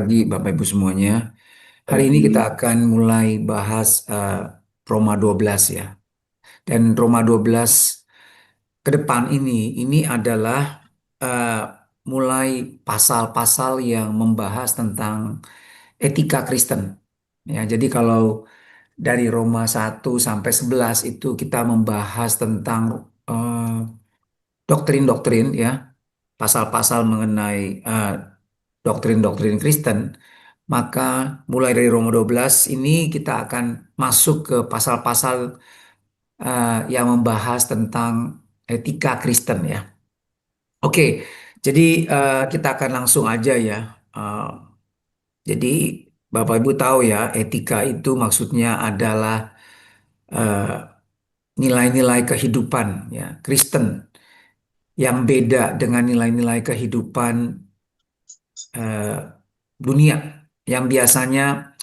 Pagi Bapak Ibu semuanya. Hari ini kita Pagi. akan mulai bahas Roma 12 ya. Dan Roma 12 ke depan ini adalah eh, mulai pasal-pasal yang membahas tentang etika Kristen. Ya, jadi kalau dari Roma 1 sampai 11 itu kita membahas tentang eh, doktrin-doktrin ya, pasal-pasal mengenai doktrin-doktrin Kristen. Maka mulai dari Roma 12 ini kita akan masuk ke pasal-pasal yang membahas tentang etika Kristen ya. Oke, jadi kita akan langsung aja ya. Eh, jadi Bapak Ibu tahu ya, etika itu maksudnya adalah eh, nilai-nilai kehidupan ya Kristen yang beda dengan nilai-nilai kehidupan eh, dunia yang biasanya.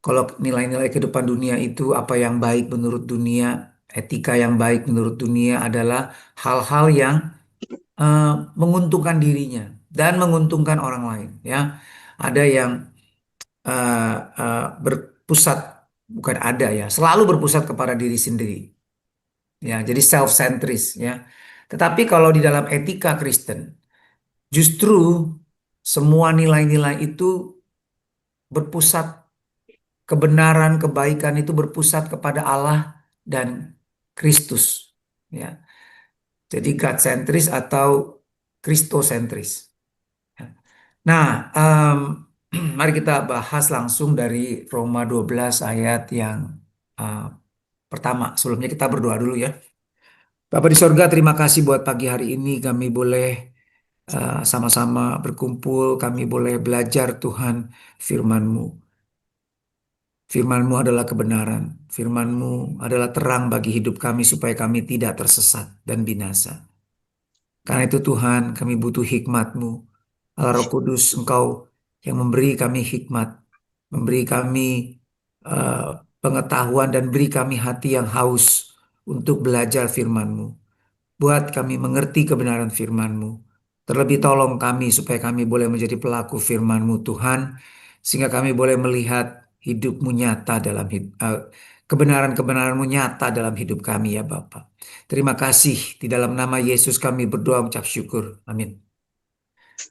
Kalau nilai-nilai kehidupan dunia itu apa yang baik menurut dunia, etika yang baik menurut dunia adalah hal-hal yang eh, menguntungkan dirinya dan menguntungkan orang lain. Ya, ada yang berpusat, bukan ada ya, selalu berpusat kepada diri sendiri. Ya, jadi self-centris. Ya, tetapi kalau di dalam etika Kristen, justru semua nilai-nilai itu berpusat. Kebenaran, kebaikan itu berpusat kepada Allah dan Kristus. Ya, jadi God sentris atau Kristosentris. Ya. Nah, mari kita bahas langsung dari Roma 12 ayat yang eh, pertama. Sebelumnya kita berdoa dulu ya. Bapa di sorga, terima kasih buat pagi hari ini kami boleh sama-sama berkumpul, kami boleh belajar Tuhan firman-Mu. Firman-Mu adalah kebenaran. Firman-Mu adalah terang bagi hidup kami supaya kami tidak tersesat dan binasa. Karena itu Tuhan, kami butuh hikmat-Mu. Allah Roh Kudus, Engkau yang memberi kami hikmat, memberi kami eh, pengetahuan dan beri kami hati yang haus untuk belajar firman-Mu. Buat kami mengerti kebenaran firman-Mu. Terlebih tolong kami supaya kami boleh menjadi pelaku firman-Mu Tuhan, sehingga kami boleh melihat hidup-Mu nyata dalam hidup, kebenaran-kebenaran-Mu nyata dalam hidup kami ya Bapa. Terima kasih di dalam nama Yesus kami berdoa mengucap syukur. Amin.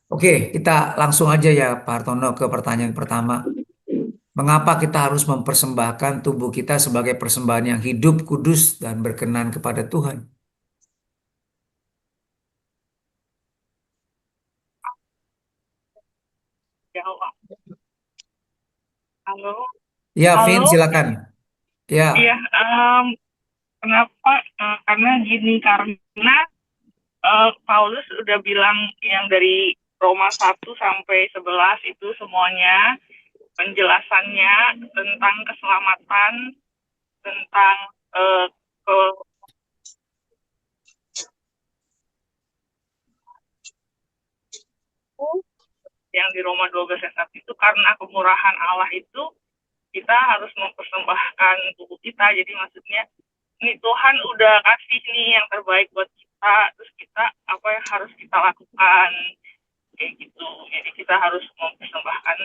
Oke, kita langsung aja ya Pak Hartono ke pertanyaan pertama. Mengapa kita harus mempersembahkan tubuh kita sebagai persembahan yang hidup, kudus, dan berkenan kepada Tuhan? Jawab. Halo, Ya, Vin, halo. silakan. Ya, Iya, kenapa? Karena gini, karena Paulus udah bilang yang dari Roma 1 sampai 11 itu semuanya penjelasannya tentang keselamatan, tentang eh, ke yang di Roma 12 ayat 1 itu karena kemurahan Allah itu kita harus mempersembahkan tubuh kita. Jadi maksudnya ini Tuhan udah kasih nih yang terbaik buat kita, terus kita apa yang harus kita lakukan kayak gitu. Jadi kita harus mempersembahkan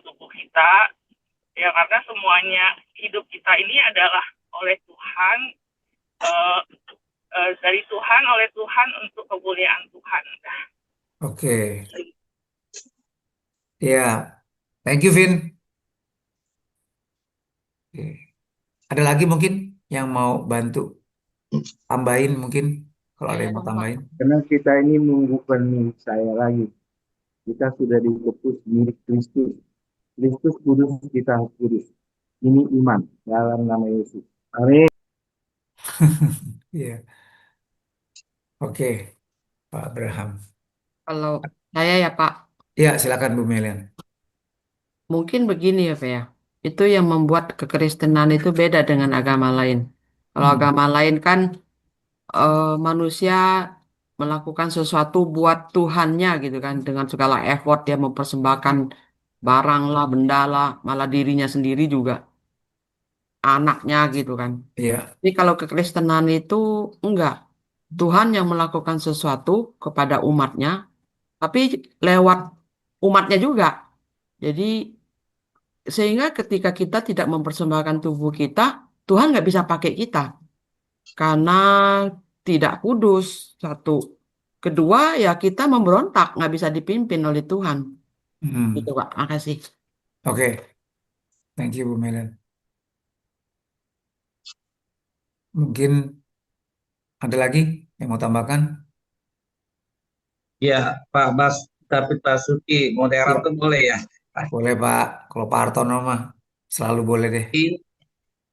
tubuh kita ya, karena semuanya hidup kita ini adalah oleh Tuhan, uh, dari Tuhan, oleh Tuhan, untuk kemuliaan Tuhan. Nah, oke. Ya, thank you, Vin. Oke. Ada lagi mungkin yang mau bantu tambahin mungkin kalau ada yang mau tambahin. Karena kita ini bukan milik saya lagi. Kita sudah ditebus milik Kristus. Kristus kudus, kita harus kudus. Ini iman dalam nama Yesus. Amin. Iya, oke, Pak Abraham. Kalau saya ya Pak, Ya, silakan Bu Melian. mungkin begini ya Pak ya. Itu yang membuat kekristenan itu beda dengan agama lain. Kalau Hmm, agama lain kan manusia melakukan sesuatu buat Tuhannya gitu kan. Dengan segala effort dia mempersembahkan barang lah, benda lah, malah dirinya sendiri juga, anaknya gitu kan. iya, Jadi kalau kekristenan itu enggak. Tuhan yang melakukan sesuatu kepada umatnya, tapi lewat umatnya juga. Jadi sehingga ketika kita tidak mempersembahkan tubuh kita, Tuhan nggak bisa pakai kita karena tidak kudus, satu. Kedua, ya kita memberontak, nggak bisa dipimpin oleh Tuhan. Gitu, Hmm. Pak. Makasih. Oke, thank you Bu Medan. Mungkin ada lagi yang mau tambahkan? Ya, Pak Bas, tapi Pak Suki, moderator Ya, boleh ya? boleh Pak. Kalau Pak Hartono mah selalu boleh deh. I-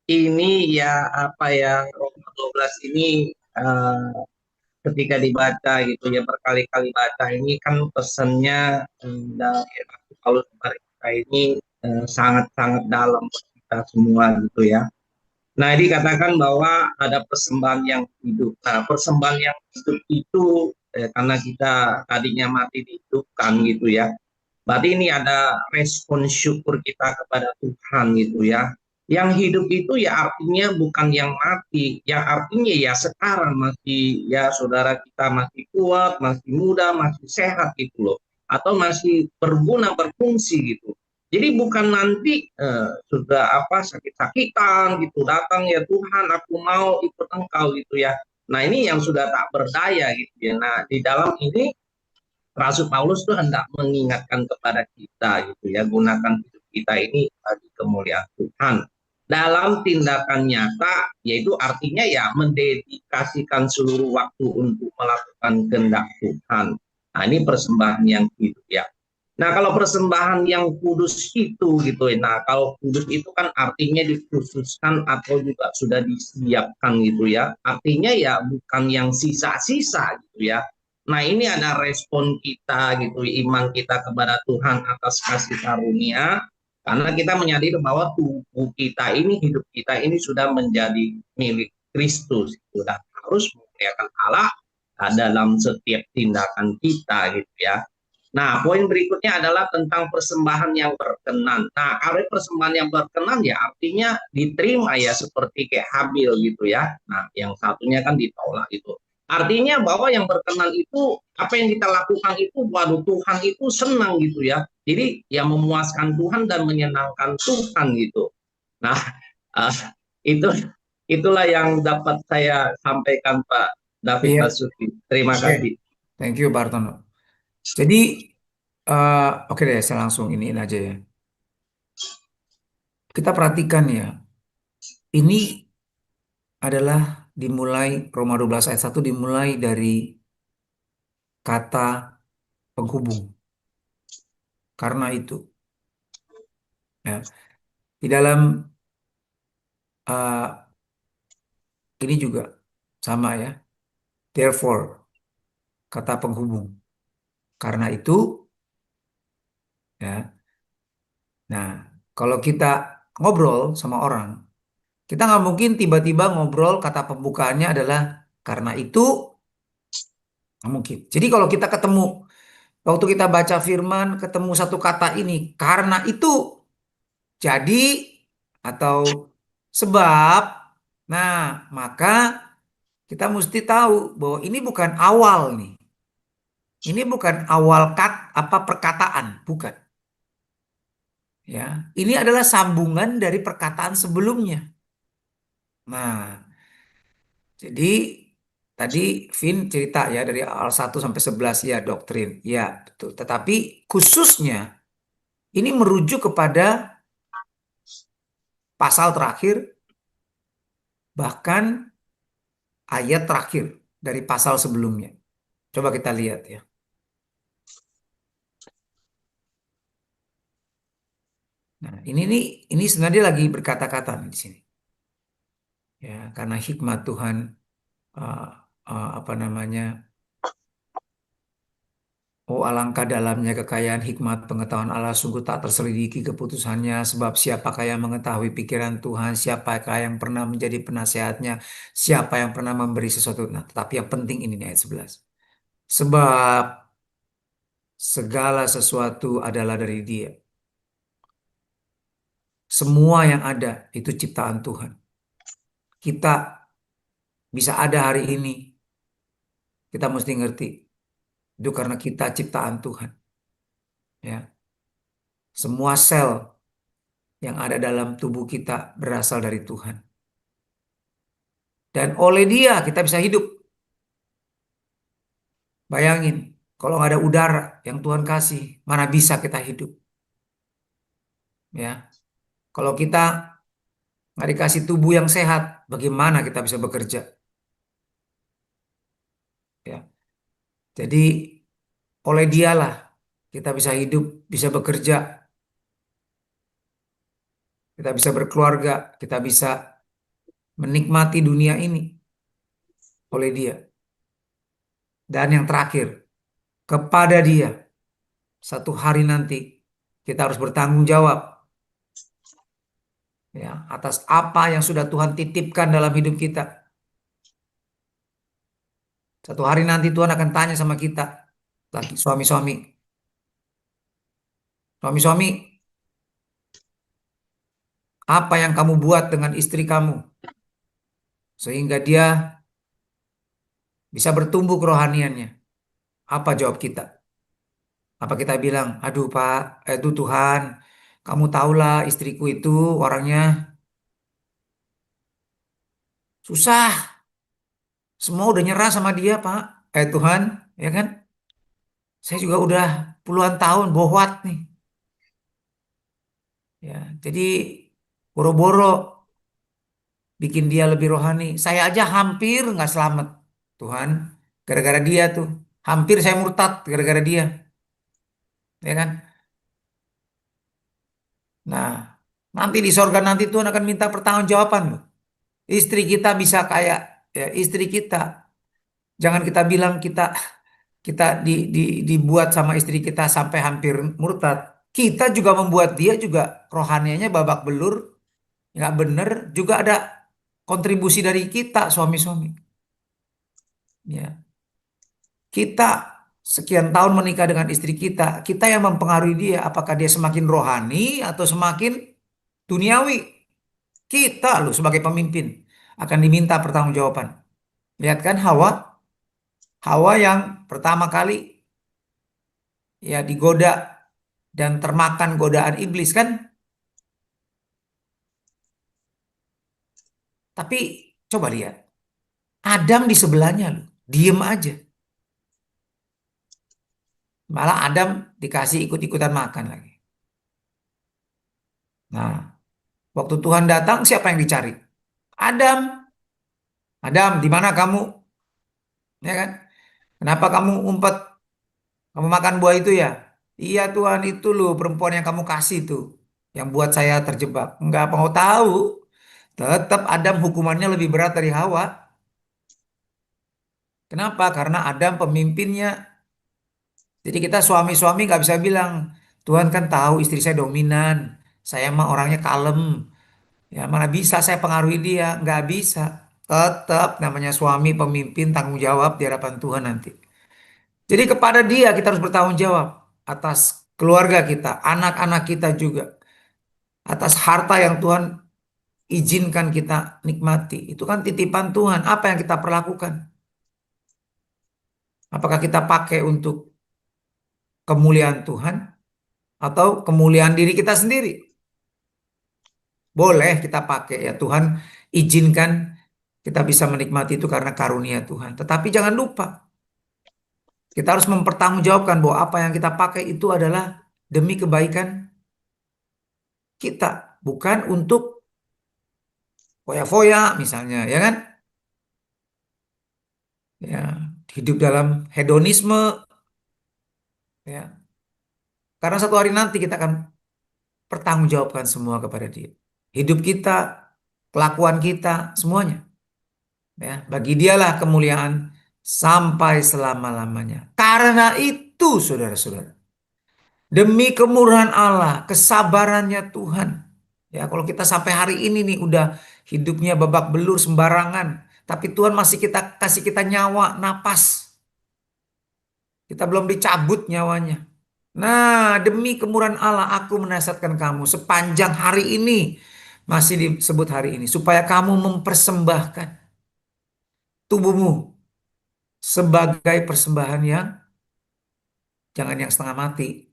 Ini ya apa ya, Roma 12 ini eh, ketika dibaca gitu ya, berkali-kali baca ini kan pesannya dari Rasul Paulus kepada kita ini sangat-sangat dalam buat kita semua gitu ya. Nah, dikatakan bahwa ada persembahan yang hidup. Nah, persembahan yang hidup itu karena kita tadinya mati dihidupkan gitu ya. Berarti ini ada respon syukur kita kepada Tuhan gitu ya. Yang hidup itu ya artinya bukan yang mati, yang artinya ya sekarang masih ya saudara kita masih kuat, masih muda, masih sehat gitu loh. Atau masih berguna, berfungsi gitu. Jadi bukan nanti sudah apa sakit-sakitan gitu datang ya Tuhan aku mau ikut engkau gitu ya. Nah ini yang sudah tak berdaya gitu ya. Nah di dalam ini Rasul Paulus tuh hendak mengingatkan kepada kita gitu ya, gunakan hidup kita ini bagi kemuliaan Tuhan. Dalam tindakan nyata, yaitu artinya ya mendedikasikan seluruh waktu untuk melakukan kehendak Tuhan. Nah ini persembahan yang hidup ya. Nah kalau persembahan yang kudus itu gitu ya, nah kalau kudus itu kan artinya dikhususkan atau juga sudah disiapkan gitu ya. Artinya ya bukan yang sisa-sisa gitu ya. Nah, ini ada respon kita gitu, iman kita kepada Tuhan atas kasih karunia, karena kita menyadari bahwa tubuh kita ini, hidup kita ini sudah menjadi milik Kristus, gitu, dan harus memuliakan Allah dalam setiap tindakan kita, gitu ya. Nah, poin berikutnya adalah tentang persembahan yang berkenan. Nah, kalau persembahan yang berkenan ya artinya diterima ya seperti kayak Habil gitu ya. Nah, yang satunya kan ditolak itu. Artinya bahwa yang berkenan itu apa yang kita lakukan itu waduh Tuhan itu senang gitu ya. Jadi ya memuaskan Tuhan dan menyenangkan Tuhan gitu. Nah, uh, itu itulah yang dapat saya sampaikan Pak David Iya, Basuki. Terima oke. kasih. Thank you Pak Hartono. Jadi, oke deh, saya langsung iniin aja ya. Kita perhatikan ya, ini adalah dimulai Roma 12 ayat 1 dimulai dari kata penghubung. Karena itu, ya, di dalam uh, ini juga sama ya. Therefore, kata penghubung. Karena itu, ya. Nah, kalau kita ngobrol sama orang, kita nggak mungkin tiba-tiba ngobrol kata pembukaannya adalah karena itu nggak mungkin. Jadi kalau kita ketemu, waktu kita baca firman, ketemu satu kata ini, karena itu jadi atau sebab, nah maka kita mesti tahu bahwa ini bukan awal nih. Ini bukan awal apa perkataan, bukan. Ya, ini adalah sambungan dari perkataan sebelumnya. Nah, jadi tadi Vin cerita ya dari awal 1 sampai 11 ya doktrin. Ya, betul. Tetapi khususnya ini merujuk kepada pasal terakhir bahkan ayat terakhir dari pasal sebelumnya. Coba kita lihat ya. Nah, ini sebenarnya lagi berkata-kata nih di sini. Ya, karena hikmat Tuhan uh, apa namanya? Oh, alangkah dalamnya kekayaan hikmat pengetahuan Allah, sungguh tak terselidiki keputusannya, sebab siapakah yang mengetahui pikiran Tuhan, siapakah yang pernah menjadi penasehatnya, siapa yang pernah memberi sesuatu. Nah, tetapi yang penting ini nih ayat 11. Sebab segala sesuatu adalah dari Dia. Semua yang ada itu ciptaan Tuhan. Kita bisa ada hari ini, kita mesti ngerti. Itu karena kita ciptaan Tuhan. Ya. Semua sel yang ada dalam tubuh kita berasal dari Tuhan. Dan oleh Dia kita bisa hidup. Bayangin, kalau nggak ada udara yang Tuhan kasih, mana bisa kita hidup? Ya, kalau kita nggak dikasih tubuh yang sehat, bagaimana kita bisa bekerja? Ya, jadi oleh Dialah kita bisa hidup, bisa bekerja, kita bisa berkeluarga, kita bisa menikmati dunia ini oleh Dia. Dan yang terakhir, kepada Dia satu hari nanti kita harus bertanggung jawab ya atas apa yang sudah Tuhan titipkan dalam hidup kita. Satu hari nanti Tuhan akan tanya sama kita, lagi suami-suami, suami-suami, apa yang kamu buat dengan istri kamu sehingga dia bisa bertumbuh kerohaniannya? Apa jawab kita? Apa kita bilang, aduh Pak, itu Tuhan, kamu tahulah istriku itu orangnya susah, semua udah nyerah sama dia Pak. Tuhan, ya kan? Saya juga udah puluhan tahun bohwat nih. Ya, jadi boro-boro bikin dia lebih rohani. Saya aja hampir nggak selamat, Tuhan, gara-gara dia tuh. Hampir saya murtad gara-gara dia, ya kan? Nah, nanti di sorga nanti Tuhan akan minta pertanggungjawaban loh. Istri kita bisa kayak ya, istri kita. Jangan kita bilang kita kita dibuat sama istri kita sampai hampir murtad. Kita juga membuat dia juga rohanianya babak belur, nggak bener. Juga ada kontribusi dari kita suami-suami. Ya, kita sekian tahun menikah dengan istri kita, kita yang mempengaruhi dia. Apakah dia semakin rohani atau semakin duniawi? Kita loh sebagai pemimpin akan diminta pertanggungjawaban. Lihat kan Hawa, Hawa yang pertama kali ya digoda dan termakan godaan iblis kan? Tapi coba lihat, Adam di sebelahnya loh, diem aja. Malah Adam dikasih ikut-ikutan makan lagi. Nah, waktu Tuhan datang siapa yang dicari? Adam. Adam, di mana kamu? Ya kan? Kenapa kamu umpet? Kamu makan buah itu ya? Iya Tuhan, itu loh perempuan yang kamu kasih tuh. Yang buat saya terjebak. Enggak mau tahu. Tetap Adam hukumannya lebih berat dari Hawa. Kenapa? Karena Adam pemimpinnya. Jadi kita suami-suami nggak bisa bilang, Tuhan kan tahu istri saya dominan. Saya mah orangnya kalem. Ya mana bisa saya pengaruhi dia? Nggak bisa. Tetap namanya suami pemimpin tanggung jawab di hadapan Tuhan nanti. Jadi kepada dia kita harus bertanggung jawab atas keluarga kita, anak-anak kita juga, atas harta yang Tuhan izinkan kita nikmati. Itu kan titipan Tuhan. Apa yang kita perlakukan? Apakah kita pakai untuk kemuliaan Tuhan atau kemuliaan diri kita sendiri? Boleh kita pakai ya Tuhan izinkan kita bisa menikmati itu karena karunia Tuhan. Tetapi jangan lupa kita harus mempertanggungjawabkan bahwa apa yang kita pakai itu adalah demi kebaikan kita, bukan untuk foya-foya misalnya, ya kan? Ya, hidup dalam hedonisme, ya. Karena satu hari nanti kita akan pertanggungjawabkan semua kepada Dia. Hidup kita, kelakuan kita, semuanya. Ya, bagi Dialah kemuliaan sampai selama-lamanya. Karena itu, saudara-saudara, demi kemurahan Allah, kesabarannya Tuhan. Ya, kalau kita sampai hari ini nih udah hidupnya babak belur sembarangan, tapi Tuhan masih kita kasih kita nyawa, napas. Kita belum dicabut nyawanya. Nah, demi kemurahan Allah aku menasihatkan kamu sepanjang hari ini, masih disebut hari ini, supaya kamu mempersembahkan tubuhmu sebagai persembahan yang jangan yang setengah mati.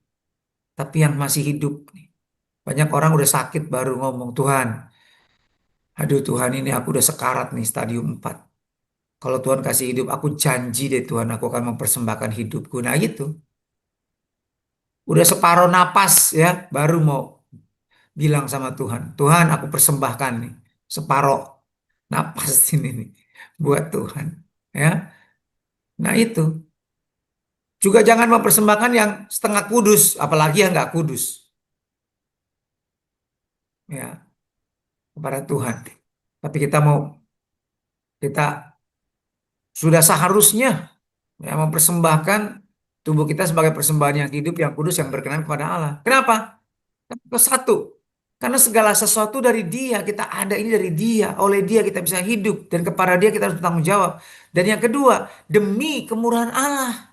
tapi yang masih hidup nih. Banyak orang udah sakit baru ngomong, Tuhan, aduh Tuhan ini aku udah sekarat nih stadium 4. Kalau Tuhan kasih hidup, aku janji deh Tuhan aku akan mempersembahkan hidupku. Nah gitu. Udah separuh napas ya, baru mau bilang sama Tuhan, Tuhan aku persembahkan nih separuh napas ini nih buat Tuhan. Ya, nah itu. Juga jangan mempersembahkan yang setengah kudus, apalagi yang nggak kudus. Ya, kepada Tuhan. Tapi kita sudah seharusnya ya, mempersembahkan tubuh kita sebagai persembahan yang hidup, yang kudus, yang berkenan kepada Allah. Kenapa? Ke satu, karena segala sesuatu dari Dia, kita ada ini dari Dia, oleh Dia kita bisa hidup, dan kepada Dia kita harus bertanggung jawab. Dan yang kedua, demi kemurahan Allah.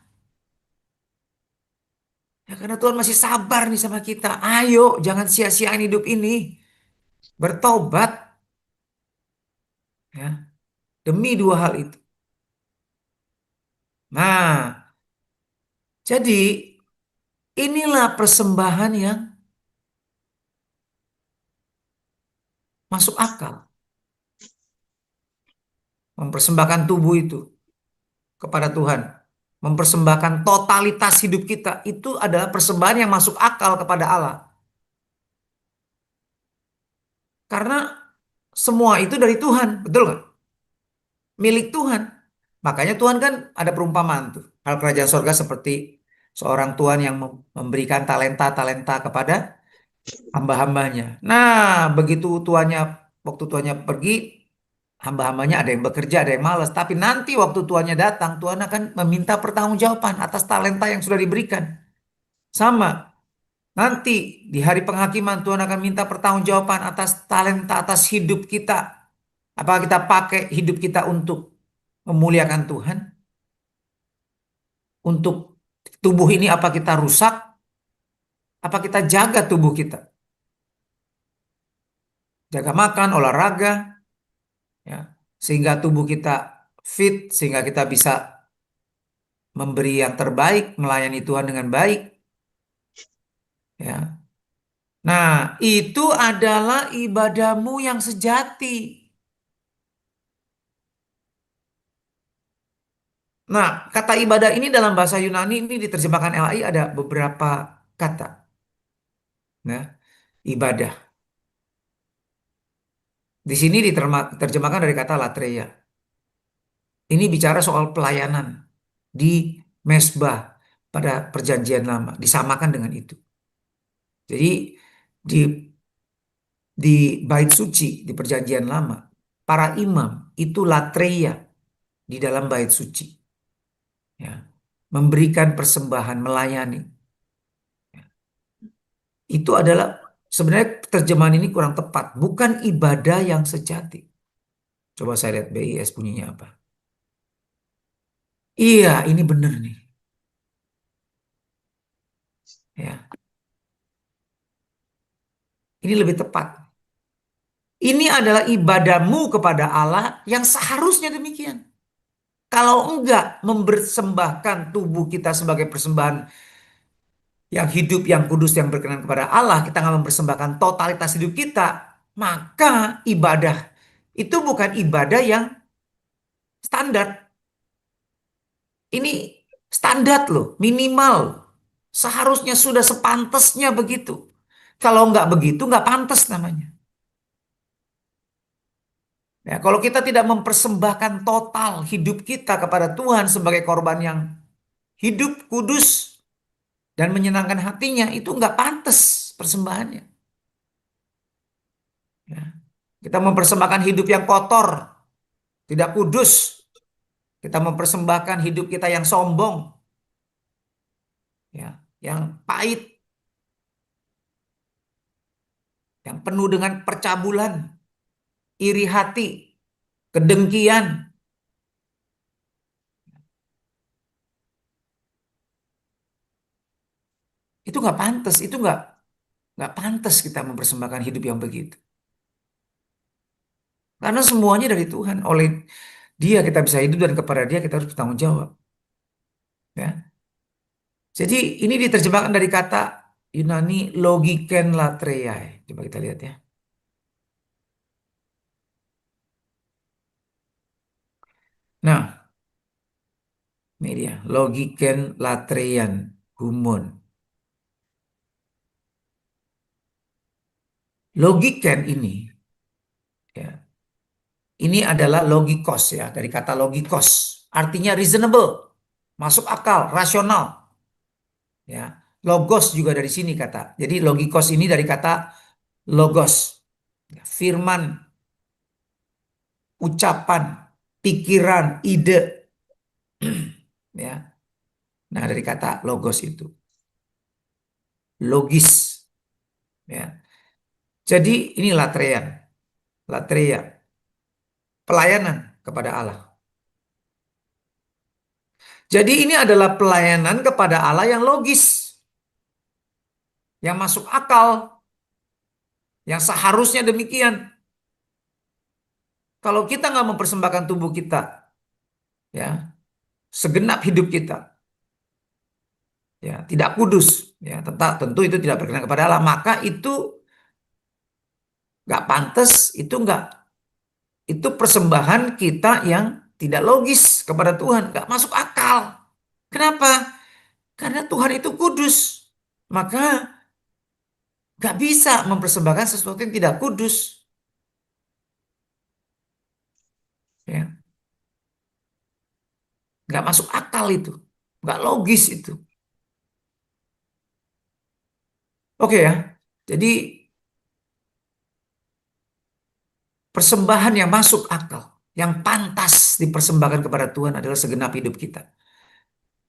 Ya, karena Tuhan masih sabar nih sama kita. Ayo, jangan sia-siain hidup ini. Bertobat, ya, demi dua hal itu. Nah, jadi inilah persembahan yang masuk akal. Mempersembahkan tubuh itu kepada Tuhan. Mempersembahkan totalitas hidup kita. Itu adalah persembahan yang masuk akal kepada Allah. Karena semua itu dari Tuhan. Betul nggak? Milik Tuhan. Makanya Tuhan kan ada perumpamaan tuh. Hal kerajaan sorga seperti seorang Tuhan yang memberikan talenta-talenta kepada hamba-hambanya. Nah, begitu waktu tuannya pergi, hamba-hambanya ada yang bekerja, ada yang malas. Tapi nanti waktu tuannya datang, Tuhan akan meminta pertanggungjawaban atas talenta yang sudah diberikan. Sama, nanti di hari penghakiman Tuhan akan minta pertanggungjawaban atas talenta, atas hidup kita. Apakah kita pakai hidup kita untuk memuliakan Tuhan? Untuk tubuh ini apa kita rusak? Apa kita jaga tubuh kita? Jaga makan, olahraga, ya, sehingga tubuh kita fit, sehingga kita bisa memberi yang terbaik, melayani Tuhan dengan baik, ya. Nah, itu adalah ibadahmu yang sejati. Nah, kata ibadah ini dalam bahasa Yunani ini diterjemahkan LAI ada beberapa kata. Nah, ibadah. Di sini diterjemahkan dari kata latreia. Ini bicara soal pelayanan di mesbah pada perjanjian lama, disamakan dengan itu. Jadi di bait suci di perjanjian lama, para imam itu latreia di dalam bait suci. Ya, memberikan persembahan, melayani. Ya. Itu adalah sebenarnya terjemahan ini kurang tepat, bukan ibadah yang sejati. Coba saya lihat BIS bunyinya apa. Iya, ini benar nih. Ya, ini lebih tepat. Ini adalah ibadahmu kepada Allah yang seharusnya demikian. Kalau enggak mempersembahkan tubuh kita sebagai persembahan yang hidup, yang kudus, yang berkenan kepada Allah, kita nggak mempersembahkan totalitas hidup kita, maka ibadah itu bukan ibadah yang standar. Ini standar loh, minimal. Seharusnya sudah sepantasnya begitu. Kalau nggak begitu, nggak pantas namanya. Ya, kalau kita tidak mempersembahkan total hidup kita kepada Tuhan sebagai korban yang hidup, kudus, dan menyenangkan hatinya, itu nggak pantas persembahannya. Ya. Kita mempersembahkan hidup yang kotor, tidak kudus. Kita mempersembahkan hidup kita yang sombong, ya, yang pahit, yang penuh dengan percabulan, iri hati, kedengkian. Itu nggak pantas, itu nggak pantas kita mempersembahkan hidup yang begitu. Karena semuanya dari Tuhan, oleh Dia kita bisa hidup dan kepada Dia kita harus bertanggung jawab. Ya. Jadi ini diterjemahkan dari kata Yunani logiken latreiai. Coba kita lihat ya. Nah, ini dia. Logiken latreian humon. Logiken ini, ya, ini adalah logikos ya, dari kata logikos. Artinya reasonable, masuk akal, rasional. Ya, logos juga dari sini kata. Jadi logikos ini dari kata logos, ya, firman, ucapan, pikiran, ide, ya. Nah, dari kata logos itu, logis, ya. Jadi ini latrean, latreia, pelayanan kepada Allah. Jadi ini adalah pelayanan kepada Allah yang logis, yang masuk akal, yang seharusnya demikian. Kalau kita nggak mempersembahkan tubuh kita, ya, segenap hidup kita, ya, tidak kudus, ya, tentu itu tidak berkenan kepada Allah, maka itu nggak pantas, itu persembahan kita yang tidak logis kepada Tuhan, nggak masuk akal. Kenapa? Karena Tuhan itu kudus, maka nggak bisa mempersembahkan sesuatu yang tidak kudus. Ya, nggak masuk akal itu, nggak logis itu. Oke ya, jadi persembahan yang masuk akal, yang pantas dipersembahkan kepada Tuhan adalah segenap hidup kita.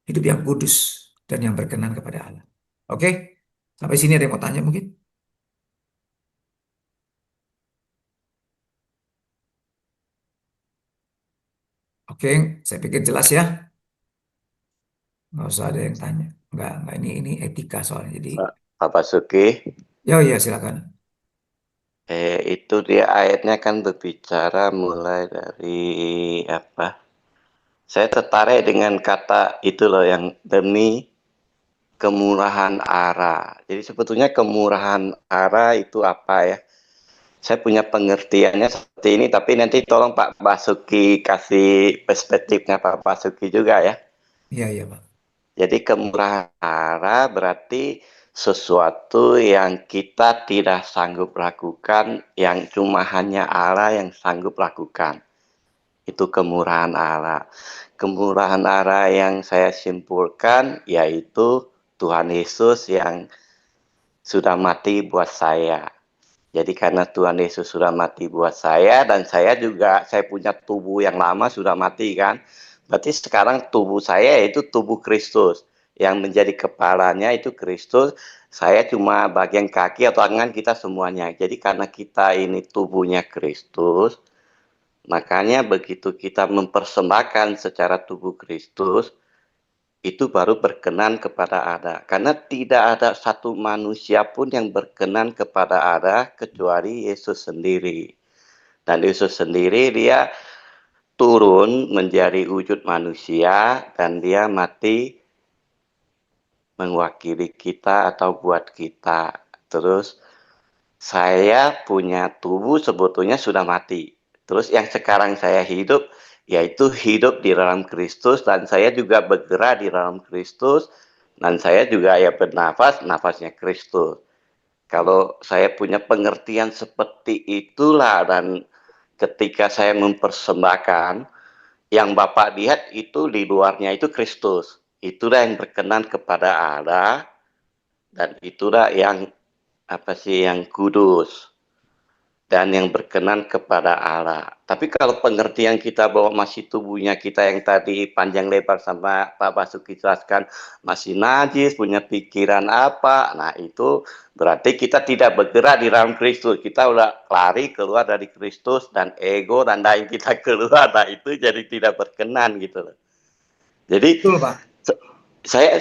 Hidup yang kudus dan yang berkenan kepada Allah. Oke, sampai sini ada yang mau tanya mungkin? Oke, saya pikir jelas ya. Nggak usah ada yang tanya. Nggak, ini etika soalnya. Jadi, Pak Basuki, ya silakan. itu dia ayatnya kan berbicara mulai dari apa? Saya tertarik dengan kata itu loh yang demi kemurahan ara. Jadi sebetulnya kemurahan ara itu apa ya? Saya punya pengertiannya seperti ini, tapi nanti tolong Pak Basuki kasih perspektifnya Pak Basuki juga ya. Iya Pak. Jadi kemurahan ara berarti sesuatu yang kita tidak sanggup lakukan, yang cuma hanya Allah yang sanggup lakukan. Itu kemurahan Allah. Kemurahan Allah yang saya simpulkan yaitu Tuhan Yesus yang sudah mati buat saya. Jadi karena Tuhan Yesus sudah mati buat saya dan saya juga, saya punya tubuh yang lama sudah mati kan. Berarti sekarang tubuh saya itu tubuh Kristus. Yang menjadi kepalanya itu Kristus. Saya cuma bagian kaki atau tangan, kita semuanya. Jadi karena kita ini tubuhnya Kristus, makanya begitu kita mempersembahkan secara tubuh Kristus, itu baru berkenan kepada Allah. Karena tidak ada satu manusia pun yang berkenan kepada Allah kecuali Yesus sendiri. Dan Yesus sendiri dia turun menjadi wujud manusia dan dia mati mewakili kita atau buat kita. Terus saya punya tubuh sebetulnya sudah mati. Terus yang sekarang saya hidup yaitu hidup di dalam Kristus dan saya juga bergerak di dalam Kristus dan saya juga ya bernafas, nafasnya Kristus. Kalau saya punya pengertian seperti itulah dan ketika saya mempersembahkan yang Bapak lihat itu di luarnya itu Kristus. Itulah yang berkenan kepada Allah dan itulah yang yang kudus dan yang berkenan kepada Allah. Tapi kalau pengertian kita bahwa masih tubuhnya kita yang tadi panjang lebar sama Pak Basuki jelaskan masih najis, punya pikiran apa, nah itu berarti kita tidak bergerak di dalam Kristus. Kita udah lari keluar dari Kristus dan ego dan lain kita keluar, nah itu jadi tidak berkenan gitu loh. Jadi Betul Pak. saya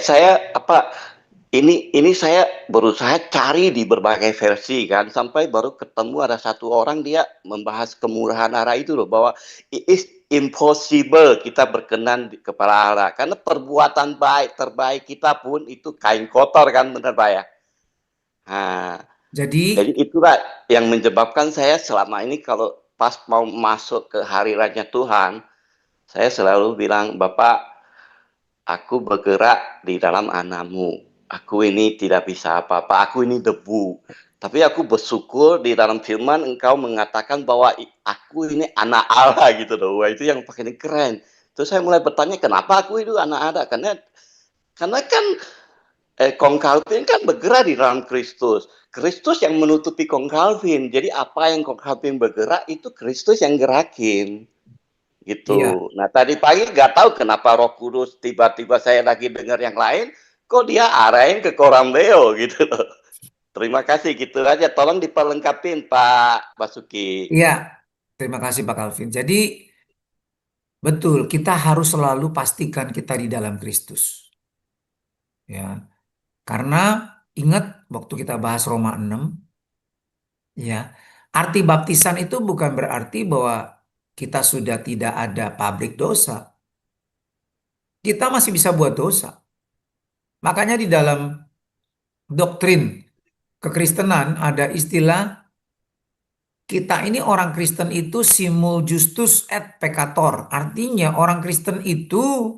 ini saya berusaha cari di berbagai versi kan sampai baru ketemu ada satu orang dia membahas kemurahan Allah itu loh bahwa it is impossible kita berkenan kepada Allah karena perbuatan baik terbaik kita pun itu kain kotor kan benar Pak ya. Nah, Jadi jadi itulah yang menyebabkan saya selama ini kalau pas mau masuk ke hari raya Tuhan, saya selalu bilang, Bapak, aku bergerak di dalam anakmu. Aku ini tidak bisa apa-apa, aku ini debu. Tapi aku bersyukur di dalam firman engkau mengatakan bahwa aku ini anak Allah gitu loh. Wah, itu yang paling keren. Terus saya mulai bertanya, kenapa aku itu anak Allah? Karena kan Kong Calvin kan bergerak di dalam Kristus. Kristus yang menutupi Kong Calvin. Jadi apa yang Kong Calvin bergerak itu Kristus yang gerakin. iya, Gitu. Nah tadi pagi nggak tahu kenapa Roh Kudus tiba-tiba saya lagi dengar yang lain, kok dia arahin ke koram Leo gitu loh. Terima kasih gitu aja. Tolong diperlengkapin Pak Basuki. iya. Terima kasih Pak Calvin. Jadi betul, kita harus selalu pastikan kita di dalam Kristus. Ya, karena ingat waktu kita bahas Roma 6, ya, arti baptisan itu bukan berarti bahwa kita sudah tidak ada pabrik dosa. Kita masih bisa buat dosa. Makanya di dalam doktrin kekristenan ada istilah kita ini orang Kristen itu simul justus et peccator. Artinya orang Kristen itu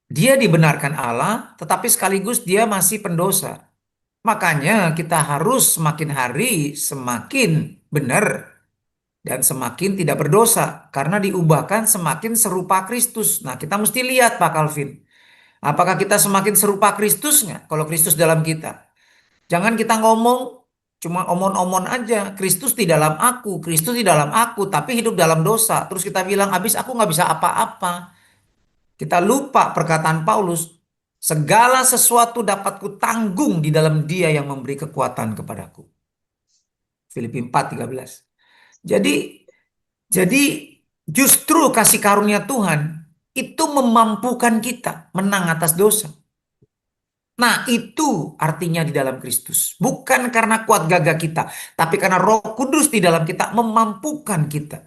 dia dibenarkan Allah, tetapi sekaligus dia masih pendosa. Makanya kita harus semakin hari semakin benar dan semakin tidak berdosa karena diubahkan semakin serupa Kristus. Nah, kita mesti lihat Pak Calvin, apakah kita semakin serupa Kristus nggak kalau Kristus dalam kita? Jangan kita ngomong cuma omon-omon aja. Kristus di dalam aku, Kristus di dalam aku, tapi hidup dalam dosa. Terus kita bilang, habis aku nggak bisa apa-apa. Kita lupa perkataan Paulus, segala sesuatu dapat kutanggung di dalam Dia yang memberi kekuatan kepadaku. Filipi 4:13. Jadi, jadi justru kasih karunia Tuhan itu memampukan kita menang atas dosa. Nah, itu artinya di dalam Kristus. Bukan karena kuat gagah kita, tapi karena Roh Kudus di dalam kita memampukan kita,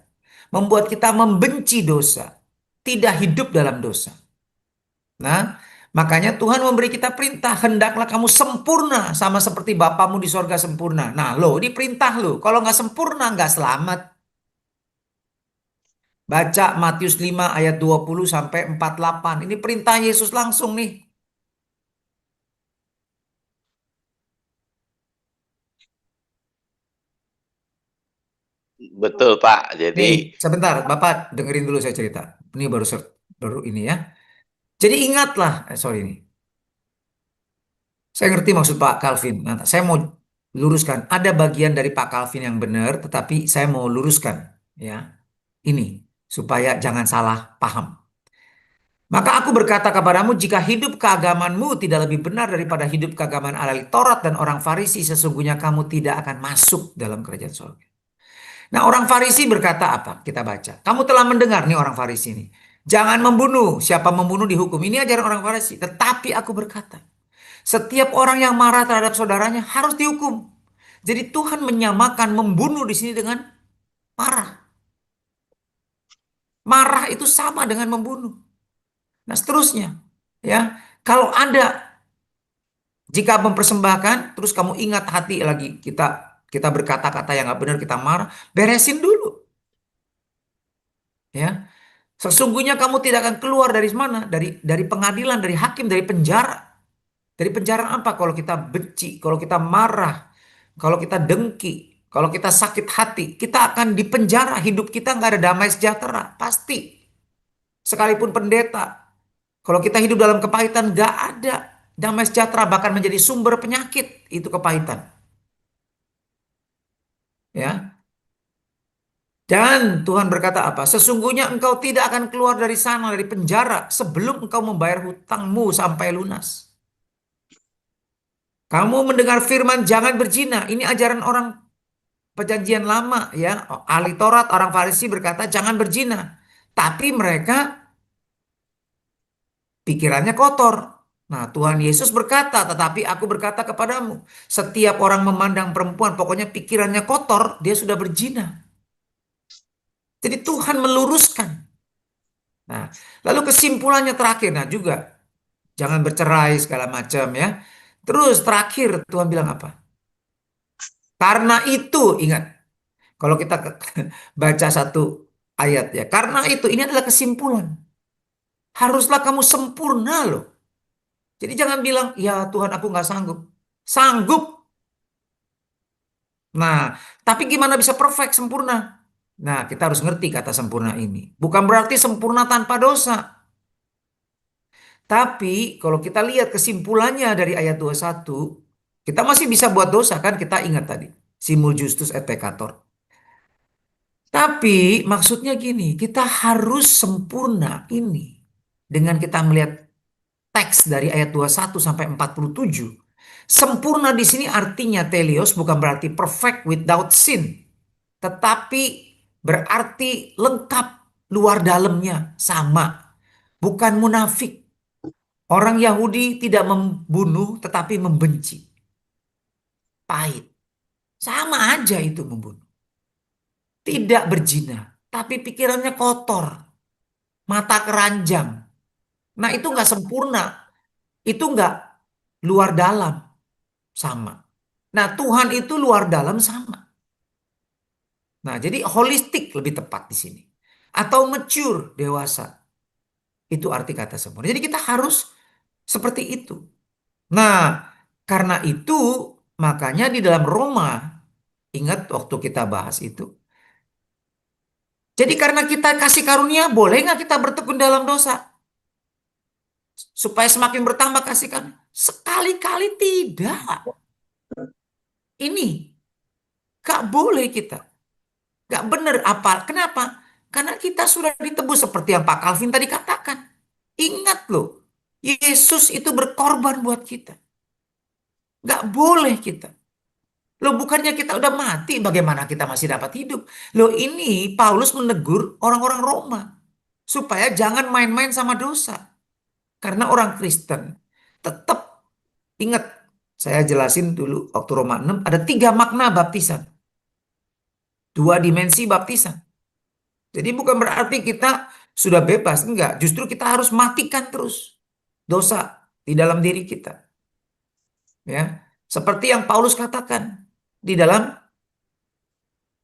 membuat kita membenci dosa, tidak hidup dalam dosa. Nah, makanya Tuhan memberi kita perintah, hendaklah kamu sempurna sama seperti Bapamu di sorga sempurna. Nah, loh, ini perintah loh. Kalau nggak sempurna, nggak selamat. Baca Matius 5 ayat 20 sampai 48. Ini perintah Yesus langsung nih. Betul Pak. Nih, Jadi sebentar, Bapak dengerin dulu saya cerita. Ini baru ini ya. Jadi ingatlah, sorry ini. Saya ngerti maksud Pak Calvin. Nah, saya mau luruskan. Ada bagian dari Pak Calvin yang benar, tetapi saya mau luruskan ya. Ini supaya jangan salah paham. Maka aku berkata kepadamu, jika hidup keagamanmu tidak lebih benar daripada hidup keagamaan ahli Taurat dan orang Farisi, sesungguhnya kamu tidak akan masuk dalam kerajaan surga. Nah, orang Farisi berkata apa? Kita baca. Kamu telah mendengar nih orang Farisi ini. Jangan membunuh. Siapa membunuh dihukum. Ini ajaran orang Farisi. Tetapi aku berkata, setiap orang yang marah terhadap saudaranya harus dihukum. Jadi Tuhan menyamakan membunuh di sini dengan marah. Marah itu sama dengan membunuh. Nah, seterusnya, ya. Kalau ada jika mempersembahkan, terus kamu ingat hati lagi kita berkata-kata yang nggak benar, kita marah, beresin dulu, ya. Sesungguhnya kamu tidak akan keluar dari mana? Dari pengadilan, dari hakim, dari penjara. Dari penjara apa? Kalau kita benci, kalau kita marah, kalau kita dengki, kalau kita sakit hati, kita akan dipenjara. Hidup kita nggak ada damai sejahtera, pasti. Sekalipun pendeta, kalau kita hidup dalam kepahitan, nggak ada damai sejahtera, bahkan menjadi sumber penyakit itu kepahitan. Ya, dan Tuhan berkata apa? Sesungguhnya engkau tidak akan keluar dari sana, dari penjara, sebelum engkau membayar hutangmu sampai lunas. Kamu mendengar firman jangan berzina. Ini ajaran orang perjanjian lama ya. Ahli Taurat, orang Farisi berkata jangan berzina. Tapi mereka pikirannya kotor. Nah, Tuhan Yesus berkata, tetapi aku berkata kepadamu, setiap orang memandang perempuan, pokoknya pikirannya kotor, dia sudah berzina. Jadi Tuhan meluruskan. Nah, lalu kesimpulannya terakhir, nah juga jangan bercerai segala macam ya. Terus terakhir Tuhan bilang apa? Karena itu, ingat, kalau kita baca satu ayat ya, karena itu, ini adalah kesimpulan. Haruslah kamu sempurna loh. Jadi jangan bilang, ya Tuhan aku nggak sanggup. Sanggup. Nah, tapi gimana bisa perfect, sempurna? Nah, kita harus ngerti kata sempurna ini. Bukan berarti sempurna tanpa dosa. Tapi kalau kita lihat kesimpulannya dari ayat 21, kita masih bisa buat dosa kan? Kita ingat tadi. Simul justus et peccator. Tapi maksudnya gini, kita harus sempurna ini. Dengan kita melihat teks dari ayat 21 sampai 47. Sempurna di sini artinya telios bukan berarti perfect without sin. Tetapi berarti lengkap luar dalamnya sama. Bukan munafik. Orang Yahudi tidak membunuh tetapi membenci. Pahit. Sama aja itu membunuh. Tidak berzina. Tapi pikirannya kotor. Mata keranjang. Nah itu nggak sempurna. Itu nggak luar dalam. Sama. Nah Tuhan itu luar dalam sama. Nah jadi holistik lebih tepat di sini. Atau mature, dewasa. Itu arti kata sempurna. Jadi kita harus seperti itu. Nah, karena itu makanya di dalam Roma, ingat waktu kita bahas itu. Jadi karena kita kasih karunia, boleh nggak kita bertekun dalam dosa? Supaya semakin bertambah kasih karunia? Sekali-kali tidak. Ini gak boleh kita. Gak benar apa? Kenapa? Karena kita sudah ditebus seperti yang Pak Calvin tadi katakan. Ingat loh, Yesus itu berkorban buat kita. Gak boleh kita. Loh bukannya kita udah mati, bagaimana kita masih dapat hidup? Loh ini Paulus menegur orang-orang Roma. Supaya jangan main-main sama dosa. Karena orang Kristen tetap ingat, saya jelasin dulu waktu Roma 6, ada 3 makna baptisan. 2 dimensi baptisan. Jadi bukan berarti kita sudah bebas, enggak. Justru kita harus matikan terus dosa di dalam diri kita. Ya, seperti yang Paulus katakan di dalam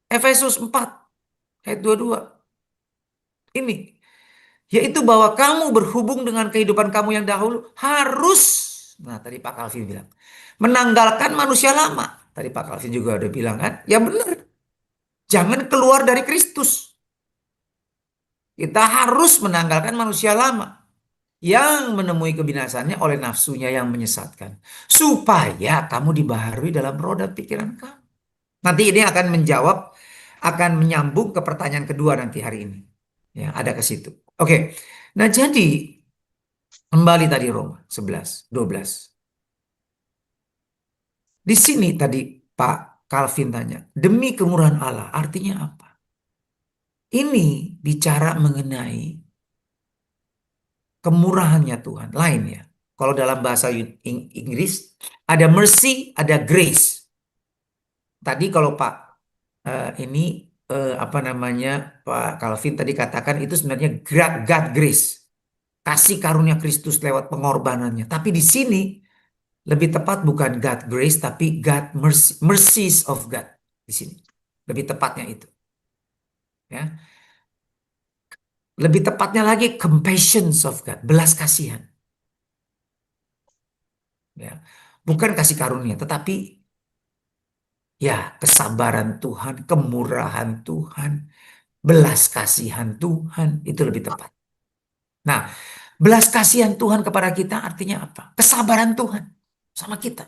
Efesus 4 ayat 22. Ini, yaitu bahwa kamu berhubung dengan kehidupan kamu yang dahulu harus, nah tadi Pak Calvin bilang, menanggalkan manusia lama. Tadi Pak Calvin juga udah bilang kan, ya benar. Jangan keluar dari Kristus. Kita harus menanggalkan manusia lama yang menemui kebinasannya oleh nafsunya yang menyesatkan. Supaya kamu dibaharui dalam roh dan pikiran kamu. Nanti ini akan menjawab, akan menyambung ke pertanyaan kedua nanti hari ini. Ya, ada ke situ. Oke. Nah, jadi kembali tadi Roma 11, 12. Di sini tadi Pak Calvin tanya, demi kemurahan Allah artinya apa? Ini bicara mengenai kemurahannya Tuhan. Lain ya. Kalau dalam bahasa Inggris ada mercy, ada grace. Tadi kalau Pak ini apa namanya Pak Calvin tadi katakan itu sebenarnya God grace. Kasih karunia Kristus lewat pengorbanannya. Tapi di sini lebih tepat bukan God grace tapi God mercy, mercies of God di sini. Lebih tepatnya itu. Ya. Lebih tepatnya lagi compassion of God, belas kasihan. Ya. Bukan kasih karunia, tetapi ya kesabaran Tuhan, kemurahan Tuhan, belas kasihan Tuhan, itu lebih tepat. Nah, belas kasihan Tuhan kepada kita artinya apa? Kesabaran Tuhan sama kita.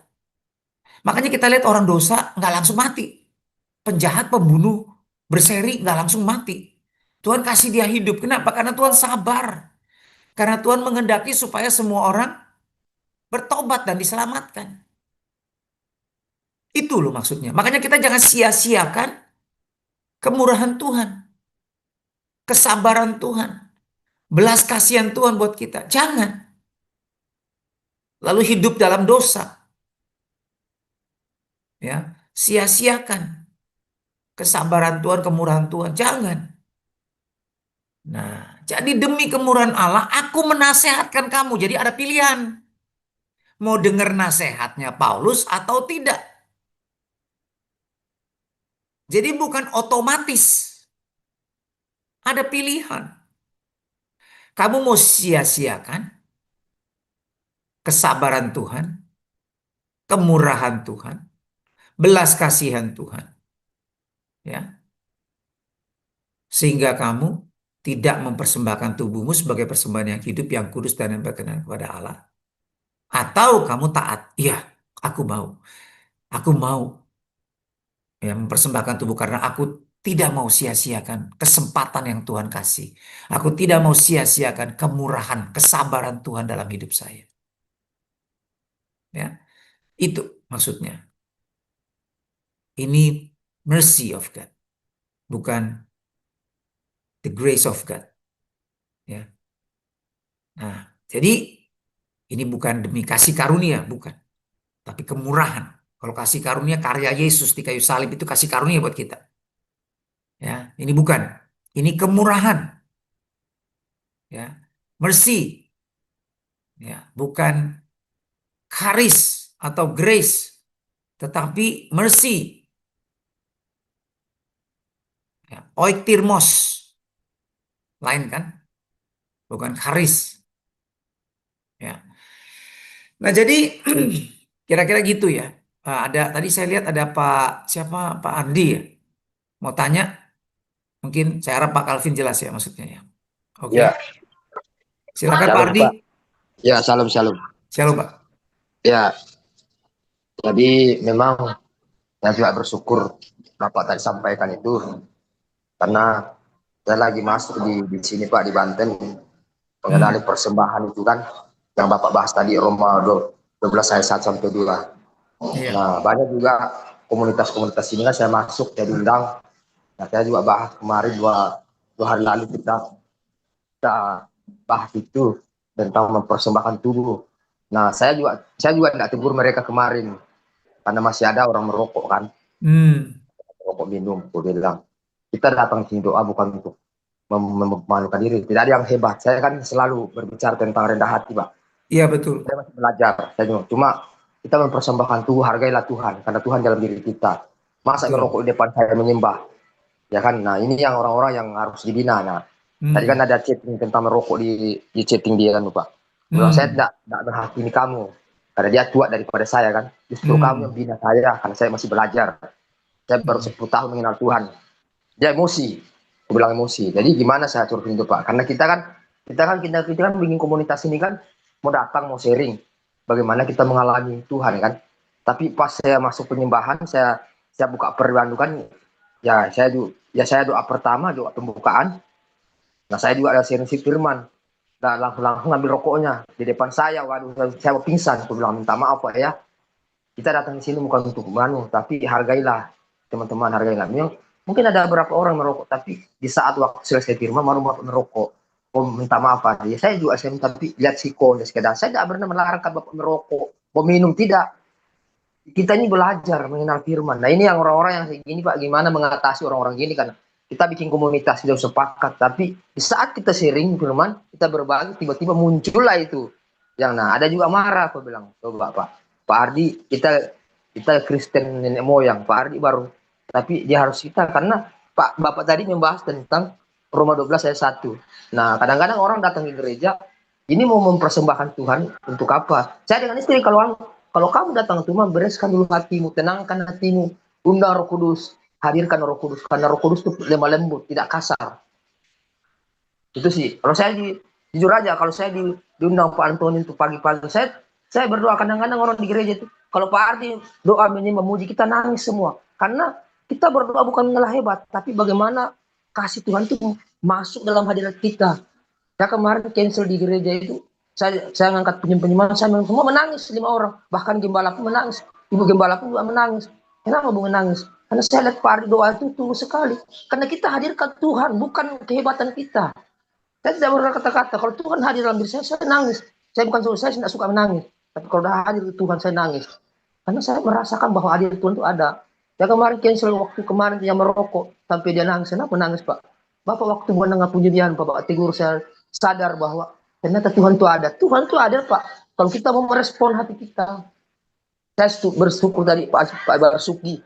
Makanya kita lihat orang dosa nggak langsung mati. Penjahat, pembunuh, berseri nggak langsung mati. Tuhan kasih dia hidup. Kenapa? Karena Tuhan sabar. Karena Tuhan menghendaki supaya semua orang bertobat dan diselamatkan. Itu loh maksudnya. Makanya kita jangan sia-siakan kemurahan Tuhan. Kesabaran Tuhan. Belas kasihan Tuhan buat kita. Jangan. Lalu hidup dalam dosa. Ya, sia-siakan kesabaran Tuhan, kemurahan Tuhan. Jangan. Nah, jadi demi kemurahan Allah, aku menasehatkan kamu. Jadi ada pilihan. mau dengar nasihatnya Paulus atau tidak. Jadi bukan otomatis, ada pilihan. Kamu mau sia-siakan kesabaran Tuhan, kemurahan Tuhan, belas kasihan Tuhan, ya, sehingga kamu tidak mempersembahkan tubuhmu sebagai persembahan yang hidup, yang kudus dan yang berkenan kepada Allah. Atau kamu taat, iya, aku mau ya mempersembahkan tubuh karena aku tidak mau sia-siakan kesempatan yang Tuhan kasih. Aku tidak mau sia-siakan kemurahan, kesabaran Tuhan dalam hidup saya. Ya, itu maksudnya. Ini mercy of God, bukan the grace of God. Ya. Nah, jadi ini bukan demi kasih karunia, bukan, tapi kemurahan. Kalau kasih karunia karya Yesus di kayu salib itu kasih karunia buat kita. Ya, ini bukan. Ini kemurahan. Ya, mercy. Ya, bukan charis atau grace, tetapi mercy. Ya, oiktirmos. Lain kan? Bukan charis. Ya. Nah, jadi kira-kira gitu ya. Ada tadi saya lihat ada Pak Andi ya. Mau tanya, mungkin saya harap Pak Calvin jelas ya maksudnya ya. Oke. Ya, Silakan Pak shalom Ardi. Pak. Ya, shalom. Shalom Pak. Ya, jadi memang saya juga bersyukur Bapak tadi sampaikan itu karena saya lagi masuk di sini Pak di Banten mengenai persembahan itu kan yang Bapak bahas tadi Roma 12 ayat 1 sampai 2. Iya. Nah, banyak juga komunitas-komunitas ini kan saya masuk, saya diundang. Nah, saya juga bahas kemarin dua hari lalu kita bahas itu tentang mempersembahkan tubuh. Nah, saya juga tidak tegur mereka kemarin karena masih ada orang merokok kan, merokok minum. Aku bilang kita datang sini doa bukan untuk memalukan diri, tidak ada yang hebat. Saya kan selalu berbicara tentang rendah hati, Pak. Iya betul. Saya masih belajar. Cuma kita mempersembahkan tubuh, hargailah Tuhan karena Tuhan dalam diri kita. Masa merokok di depan saya menyembah, ya kan? Nah, ini yang orang-orang yang harus dibina. Nah, tadi kan ada chatting tentang merokok di chatting dia kan, Pak. Bilang saya tidak menghakimi kamu karena dia tua daripada saya kan. Justru kamu yang bina saya karena saya masih belajar. Saya baru 10 tahun mengenal Tuhan. Dia emosi, aku bilang emosi. Jadi gimana saya suruh itu Pak? Karena kita kan bikin komunitas ini kan mau datang mau sharing bagaimana kita mengalami Tuhan kan. Tapi pas saya masuk penyembahan, saya buka perbandukan, ya saya doa pertama, doa pembukaan. Nah, saya juga ada sharing firman. Nah, langsung ngambil rokoknya di depan saya. Waduh, saya mau pingsan. Aku bilang minta maaf Pak ya. Kita datang di sini bukan untuk tapi hargailah teman-teman, hargailah. Mungkin ada beberapa orang merokok, tapi di saat waktu selesai firman baru merokok. Oh, minta maaf Pak. Ya, saya minta, tapi lihat siko, sekedar. Saya tidak pernah melarang Bapak merokok, mau minum, tidak. Kita ini belajar mengenal firman. Nah, ini yang orang-orang yang segini Pak, gimana mengatasi orang-orang gini kan? Kita bikin komunitas sudah sepakat, tapi di saat kita sharing firman, kita berbagi, tiba-tiba muncullah itu. Yang ada juga marah, aku bilang, coba Pak Ardi, kita Kristen nenek moyang, Pak Ardi baru, tapi dia harus kita karena Bapak tadi membahas tentang Roma 12 ayat 1. Nah, kadang-kadang orang datang di gereja, ini mau mempersembahkan Tuhan untuk apa? Saya dengan istri kalau kamu datang ke Tuhan, bereskan dulu hatimu, tenangkan hatimu, undang Roh Kudus, hadirkan Roh Kudus, karena Roh Kudus itu lemah lembut, tidak kasar. Itu sih. Kalau saya jujur aja, kalau saya diundang Pak Antoni untuk pagi-pagi, saya berdoa. Kadang-kadang orang di gereja itu, kalau Pak Ardi doa memuji, kita nangis semua. Karena kita berdoa bukan mengalah hebat, tapi bagaimana kasih Tuhan itu masuk dalam hadirat kita. Saya kemarin cancel di gereja itu, saya ngangkat penyembahan, saya semua menangis 5 orang. Bahkan gembala pun menangis. Ibu gembala pun juga menangis. Kenapa Bu menangis? Karena saya lihat Pak Ardi doa itu tulus sekali. Karena kita hadirkan Tuhan, bukan kehebatan kita. Saya tidak berkata-kata. Kalau Tuhan hadir dalam diri saya nangis. Saya tidak suka menangis. Tapi kalau sudah hadir Tuhan, saya nangis. Karena saya merasakan bahwa hadir Tuhan itu ada. Ya kemarin cancel waktu kemarin dia merokok. Sampai dia nangis. Kenapa nangis Pak? Bapak waktu mendengar pujian, Bapak tegur, saya sadar bahwa ternyata Tuhan itu ada. Tuhan itu ada Pak. Kalau kita mau merespon hati kita, saya bersyukur tadi Pak Basuki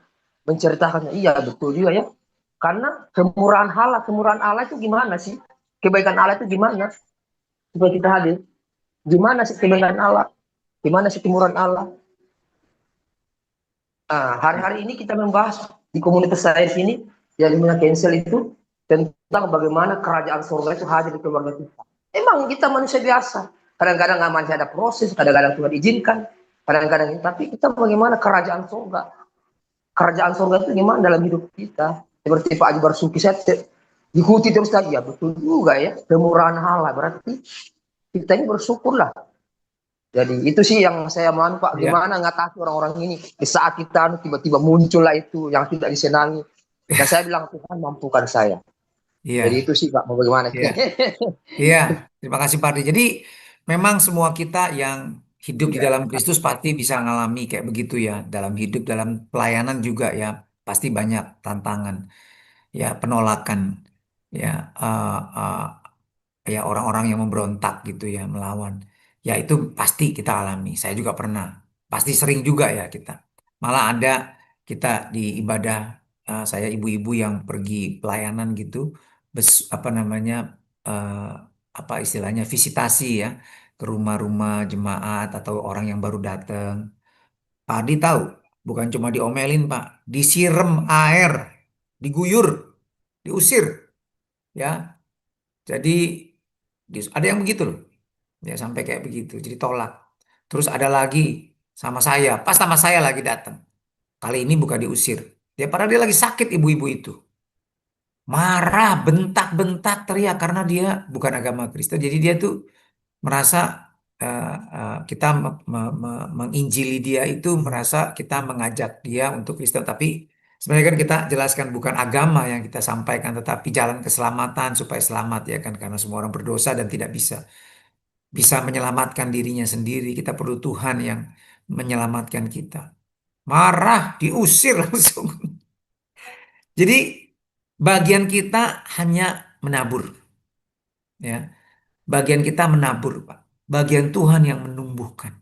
menceritakannya, iya betul juga ya. Karena kemurahan Allah itu gimana sih? Kebaikan Allah itu gimana? Supaya kita hadir. Gimana sih kebaikan Allah? Gimana sih kemurahan Allah? Nah, hari-hari ini kita membahas di komunitas saya di sini, yang dimana cancel itu, tentang bagaimana kerajaan surga itu hadir di keluarga kita. Emang kita manusia biasa. Kadang-kadang masih ada proses, kadang-kadang Tuhan izinkan, kadang-kadang. Tapi kita bagaimana kerajaan surga? Kerajaan surga itu gimana dalam hidup kita? Seperti Pak Haji Basuki, saya ikuti terus tadi, ya betul juga ya, kemurahan Allah. Berarti kita ini bersyukurlah. Jadi itu sih yang saya mau Pak, Ya, gimana ngatasi orang-orang ini di saat kita tiba-tiba muncullah itu yang tidak disenangi. Dan saya bilang, Tuhan mampukan saya. Jadi iya, itu sih Pak, mau bagaimana? iya, iya. Terima kasih Pak Ardi. Jadi memang semua kita yang hidup di dalam Kristus pasti bisa mengalami kayak begitu ya. Dalam hidup, dalam pelayanan juga ya, pasti banyak tantangan, ya penolakan, ya eh, eh, ya orang-orang yang memberontak gitu ya, melawan. Ya itu pasti kita alami. Saya juga pernah. Pasti sering juga ya kita. Malah ada kita di ibadah, saya ibu-ibu yang pergi pelayanan gitu, apa namanya, eh, apa istilahnya, visitasi ya ke rumah-rumah jemaat atau orang yang baru datang. Pak Adi tahu, bukan cuma diomelin Pak, disiram air, diguyur, diusir ya. Jadi ada yang begitu loh. Ya sampai kayak begitu. Jadi tolak. Terus ada lagi sama saya. Pas sama saya lagi datang. Kali ini bukan diusir. Dia padahal dia lagi sakit ibu-ibu itu. Marah, bentak-bentak, teriak karena dia bukan agama Kristen. Jadi dia tuh merasa kita menginjili dia itu merasa kita mengajak dia untuk Kristen. Tapi sebenarnya kan kita jelaskan bukan agama yang kita sampaikan, tetapi jalan keselamatan supaya selamat ya kan. Karena semua orang berdosa dan tidak bisa menyelamatkan dirinya sendiri. Kita perlu Tuhan yang menyelamatkan kita. Marah, diusir langsung. Jadi bagian kita hanya menabur, ya. Bagian kita menabur, Pak. Bagian Tuhan yang menumbuhkan.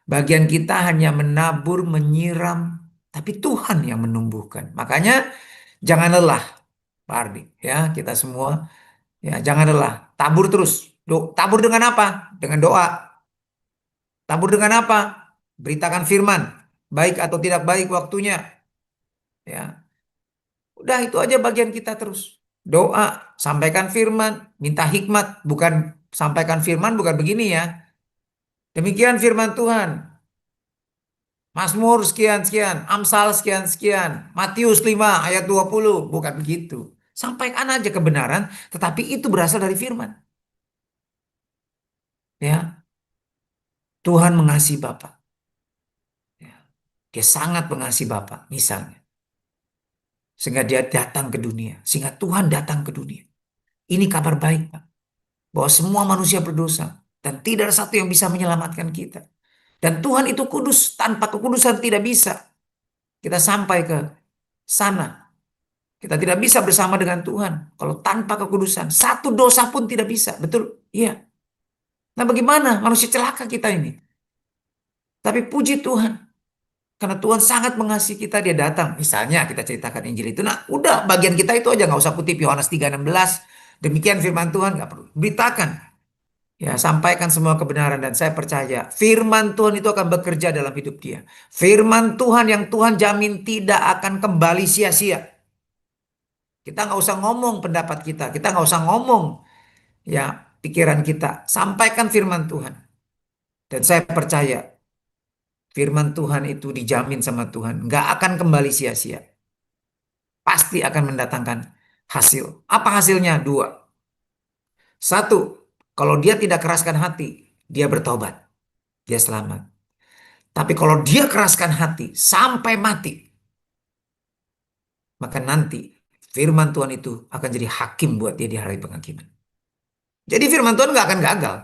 Bagian kita hanya menabur, menyiram, tapi Tuhan yang menumbuhkan. Makanya jangan lelah, Pak Ardi, ya kita semua, ya jangan lelah. Tabur terus. Tabur dengan apa? Dengan doa. Tabur dengan apa? Beritakan firman, baik atau tidak baik waktunya. Ya, udah itu aja bagian kita terus. Doa, sampaikan firman, minta hikmat, bukan sampaikan firman bukan begini ya. Demikian firman Tuhan. Mazmur sekian-sekian, Amsal sekian-sekian, Matius 5 ayat 20, bukan begitu. Sampaikan aja kebenaran, tetapi itu berasal dari firman. Ya, Tuhan mengasihi Bapak. Ya, dia sangat mengasihi Bapak, misalnya. Sehingga dia datang ke dunia. Sehingga Tuhan datang ke dunia. Ini kabar baik, Pak. Bahwa semua manusia berdosa. Dan tidak ada satu yang bisa menyelamatkan kita. Dan Tuhan itu kudus. Tanpa kekudusan tidak bisa kita sampai ke sana. Kita tidak bisa bersama dengan Tuhan. Kalau tanpa kekudusan. Satu dosa pun tidak bisa. Betul? Iya. Nah bagaimana? Manusia celaka kita ini. Tapi puji Tuhan. Karena Tuhan sangat mengasihi kita, dia datang. Misalnya kita ceritakan Injil itu. Nah udah bagian kita itu aja, nggak usah kutip Yohanes 3:16. Demikian firman Tuhan, nggak perlu. Beritakan. Ya, sampaikan semua kebenaran dan saya percaya firman Tuhan itu akan bekerja dalam hidup dia. Firman Tuhan yang Tuhan jamin tidak akan kembali sia-sia. Kita nggak usah ngomong pendapat kita. Kita nggak usah ngomong ya pikiran kita. Sampaikan firman Tuhan. Dan saya percaya firman Tuhan itu dijamin sama Tuhan. Nggak akan kembali sia-sia. Pasti akan mendatangkan hasil. Apa hasilnya? Dua. Satu, kalau dia tidak keraskan hati, dia bertobat. Dia selamat. Tapi kalau dia keraskan hati sampai mati, maka nanti firman Tuhan itu akan jadi hakim buat dia di hari penghakiman. Jadi firman Tuhan nggak akan gagal.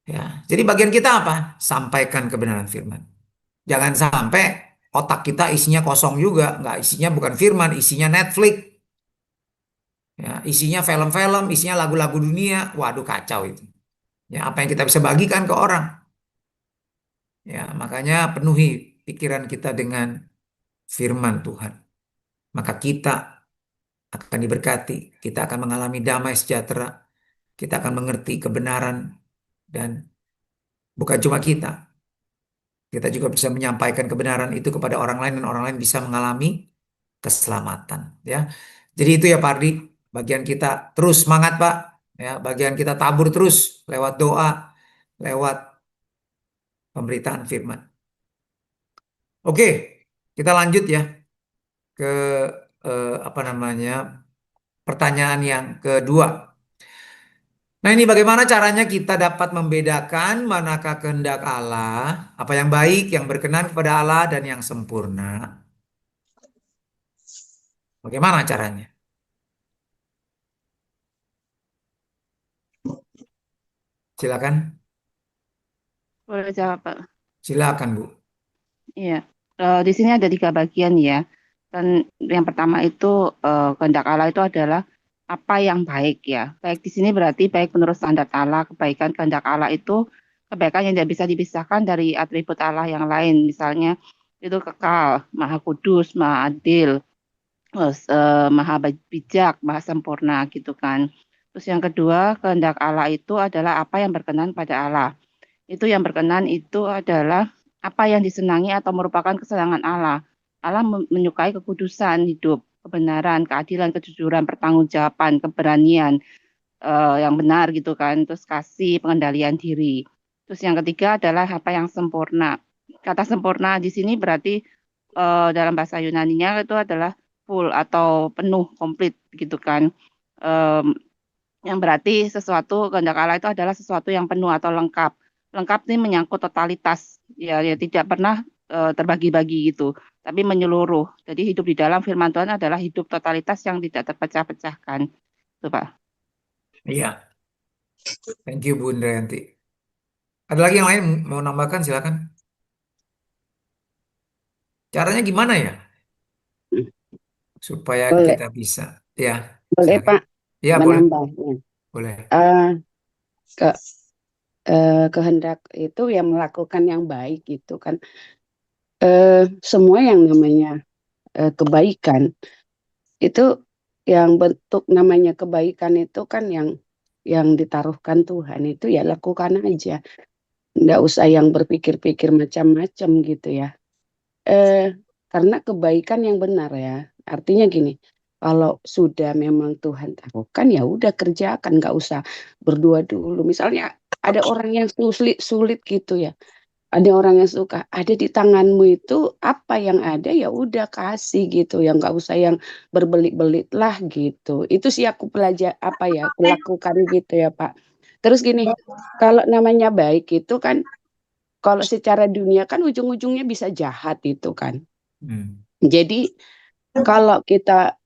Ya, jadi bagian kita apa? Sampaikan kebenaran firman. Jangan sampai otak kita isinya kosong juga, nggak isinya bukan firman, isinya Netflix, ya, isinya film-film, isinya lagu-lagu dunia. Waduh kacau itu. Ya, apa yang kita bisa bagikan ke orang. Ya, makanya penuhi pikiran kita dengan firman Tuhan. Maka kita akan diberkati, kita akan mengalami damai sejahtera, kita akan mengerti kebenaran, dan bukan cuma kita juga bisa menyampaikan kebenaran itu kepada orang lain dan orang lain bisa mengalami keselamatan. Ya, jadi itu ya Pak Ardi, bagian kita terus semangat Pak. Ya, bagian kita tabur terus lewat doa, lewat pemberitaan firman. Oke, kita lanjut ya ke apa namanya pertanyaan yang kedua. Nah, ini bagaimana caranya kita dapat membedakan manakah kehendak Allah, apa yang baik, yang berkenan kepada Allah, dan yang sempurna. Bagaimana caranya? Silakan, Boleh jawab, Pak. silakan Bu. Iya. Di sini ada 3 bagian ya. Dan yang pertama itu kehendak Allah itu adalah apa yang baik ya. Baik di sini berarti baik menurut standar Allah, kebaikan kehendak Allah itu kebaikan yang tidak bisa dipisahkan dari atribut Allah yang lain. Misalnya itu kekal, maha kudus, maha adil, maha bijak, maha sempurna gitu kan. Terus yang kedua, kehendak Allah itu adalah apa yang berkenan pada Allah. Itu yang berkenan itu adalah apa yang disenangi atau merupakan kesenangan Allah. Allah menyukai kekudusan hidup, kebenaran, keadilan, kejujuran, pertanggungjawaban, keberanian yang benar gitu kan. Terus kasih, pengendalian diri. Terus yang ketiga adalah apa yang sempurna. Kata sempurna di sini berarti dalam bahasa Yunaninya itu adalah full atau penuh, komplit gitu kan. Em, yang berarti sesuatu kehendak Allah itu adalah sesuatu yang penuh atau lengkap. Lengkap ini menyangkut totalitas, ya tidak pernah terbagi-bagi gitu, tapi menyeluruh. Jadi hidup di dalam firman Tuhan adalah hidup totalitas yang tidak terpecah-pecahkan. Itu Pak. Iya, thank you Bu Indrayanti. Ada lagi yang lain mau nambahkan, silakan. Caranya gimana ya supaya Boleh, kita bisa? Ya, boleh silakan. Pak Ya, boleh, menambahnya. boleh. Eh, ke kehendak itu yang melakukan yang baik gitu kan. Semua yang namanya kebaikan itu yang bentuk namanya kebaikan itu kan yang ditaruhkan Tuhan itu ya lakukan aja. Nggak usah yang berpikir-pikir macam-macam gitu ya. Karena kebaikan yang benar ya. Artinya gini, kalau sudah memang Tuhan taruhkan ya udah kerjakan, nggak usah berdua dulu. Misalnya ada orang yang sulit gitu ya. Ada orang yang suka ada di tanganmu itu apa yang ada ya udah kasih gitu ya nggak usah yang berbelit-belit lah gitu. Itu sih aku pelajar apa ya aku lakukan gitu ya Pak. Terus gini, kalau namanya baik itu kan kalau secara dunia kan ujung-ujungnya bisa jahat itu kan. Hmm. Jadi kalau kita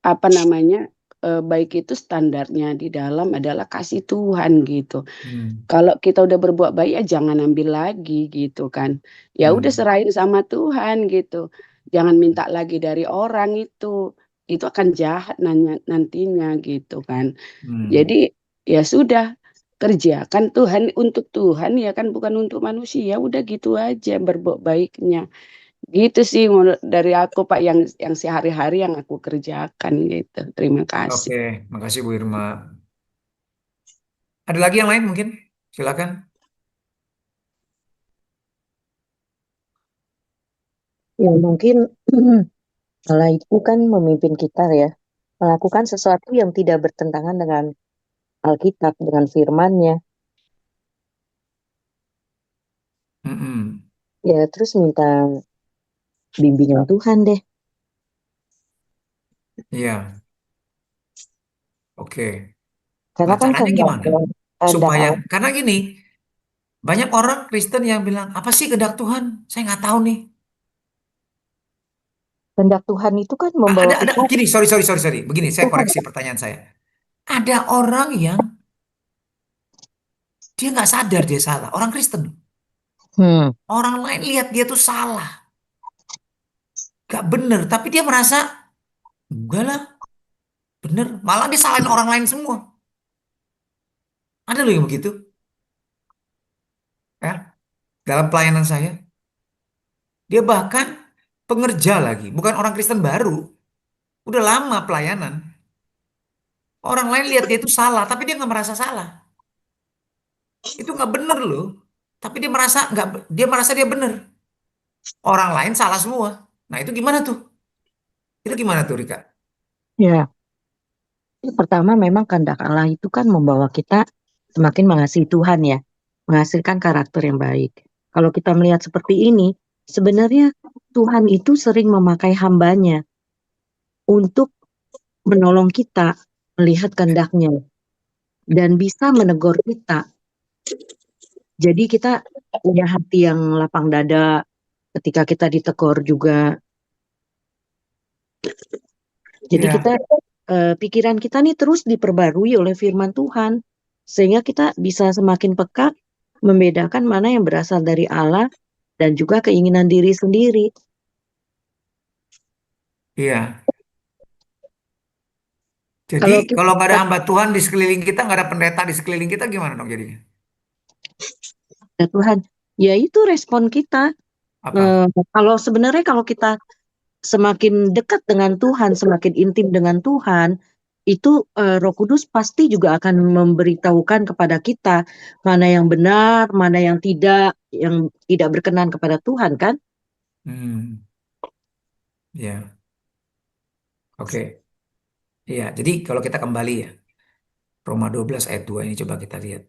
apa namanya baik itu standarnya di dalam adalah kasih Tuhan gitu. Hmm. Kalau kita udah berbuat baik ya jangan ambil lagi gitu kan. Ya udah Hmm. serahin sama Tuhan gitu. Jangan minta lagi dari orang itu. Itu akan jahat nantinya gitu kan. Hmm. Jadi ya sudah kerjakan Tuhan untuk Tuhan ya kan bukan untuk manusia. Udah gitu aja berbuat baiknya. Gitu sih dari aku Pak yang sehari-hari yang aku kerjakan gitu. Terima kasih. Oke, makasih Bu Irma. Ada lagi yang lain mungkin? Silakan. Ya mungkin Allah itu kan memimpin kita ya, melakukan sesuatu yang tidak bertentangan dengan Alkitab, dengan firman-Nya. Mm-mm. Ya terus minta bimbingan Tuhan deh. Iya, oke. Karena Nah, kan caranya gimana? kehendak Supaya, Allah, karena gini, banyak orang Kristen yang bilang, apa sih kehendak Tuhan? Saya nggak tahu nih. kehendak Tuhan itu kan membawa Ada, kita gini, sorry. Begini, saya Tuhan. koreksi pertanyaan saya. Ada orang yang dia nggak sadar dia salah. Orang Kristen. Hmm, Orang lain lihat dia tuh salah. Gak bener. Tapi dia merasa, enggak lah, bener. Malah dia salahin orang lain semua. Ada loh yang begitu, ya, dalam pelayanan saya. Dia bahkan pengerja lagi, bukan orang Kristen baru, udah lama pelayanan. Orang lain lihat dia itu salah, tapi dia nggak merasa salah. Itu nggak bener loh. Tapi dia merasa nggak, dia merasa dia bener. Orang lain salah semua. Nah itu gimana tuh? Itu gimana tuh, Rika? Ya, pertama memang kehendak Allah itu kan membawa kita semakin mengasihi Tuhan ya, menghasilkan karakter yang baik. Kalau kita melihat seperti ini, sebenarnya Tuhan itu sering memakai hambanya untuk menolong kita melihat kehendaknya dan bisa menegur kita. Jadi kita punya hati yang lapang dada ketika kita ditegur juga. Jadi Ya, kita pikiran kita nih terus diperbarui oleh firman Tuhan sehingga kita bisa semakin peka membedakan mana yang berasal dari Allah dan juga keinginan diri sendiri. iya. Jadi Kalau kalau nggak ada kita hamba Tuhan di sekeliling kita, nggak ada pendeta di sekeliling kita, gimana dong jadinya? ada Tuhan, ya itu respon kita. Apa? Kalau sebenarnya kalau kita semakin dekat dengan Tuhan, semakin intim dengan Tuhan, itu Roh Kudus pasti juga akan memberitahukan kepada kita mana yang benar, mana yang tidak berkenan kepada Tuhan kan? Hmm, ya, oke. Iya, jadi kalau kita kembali ya, Roma 12 ayat 2 ini coba kita lihat.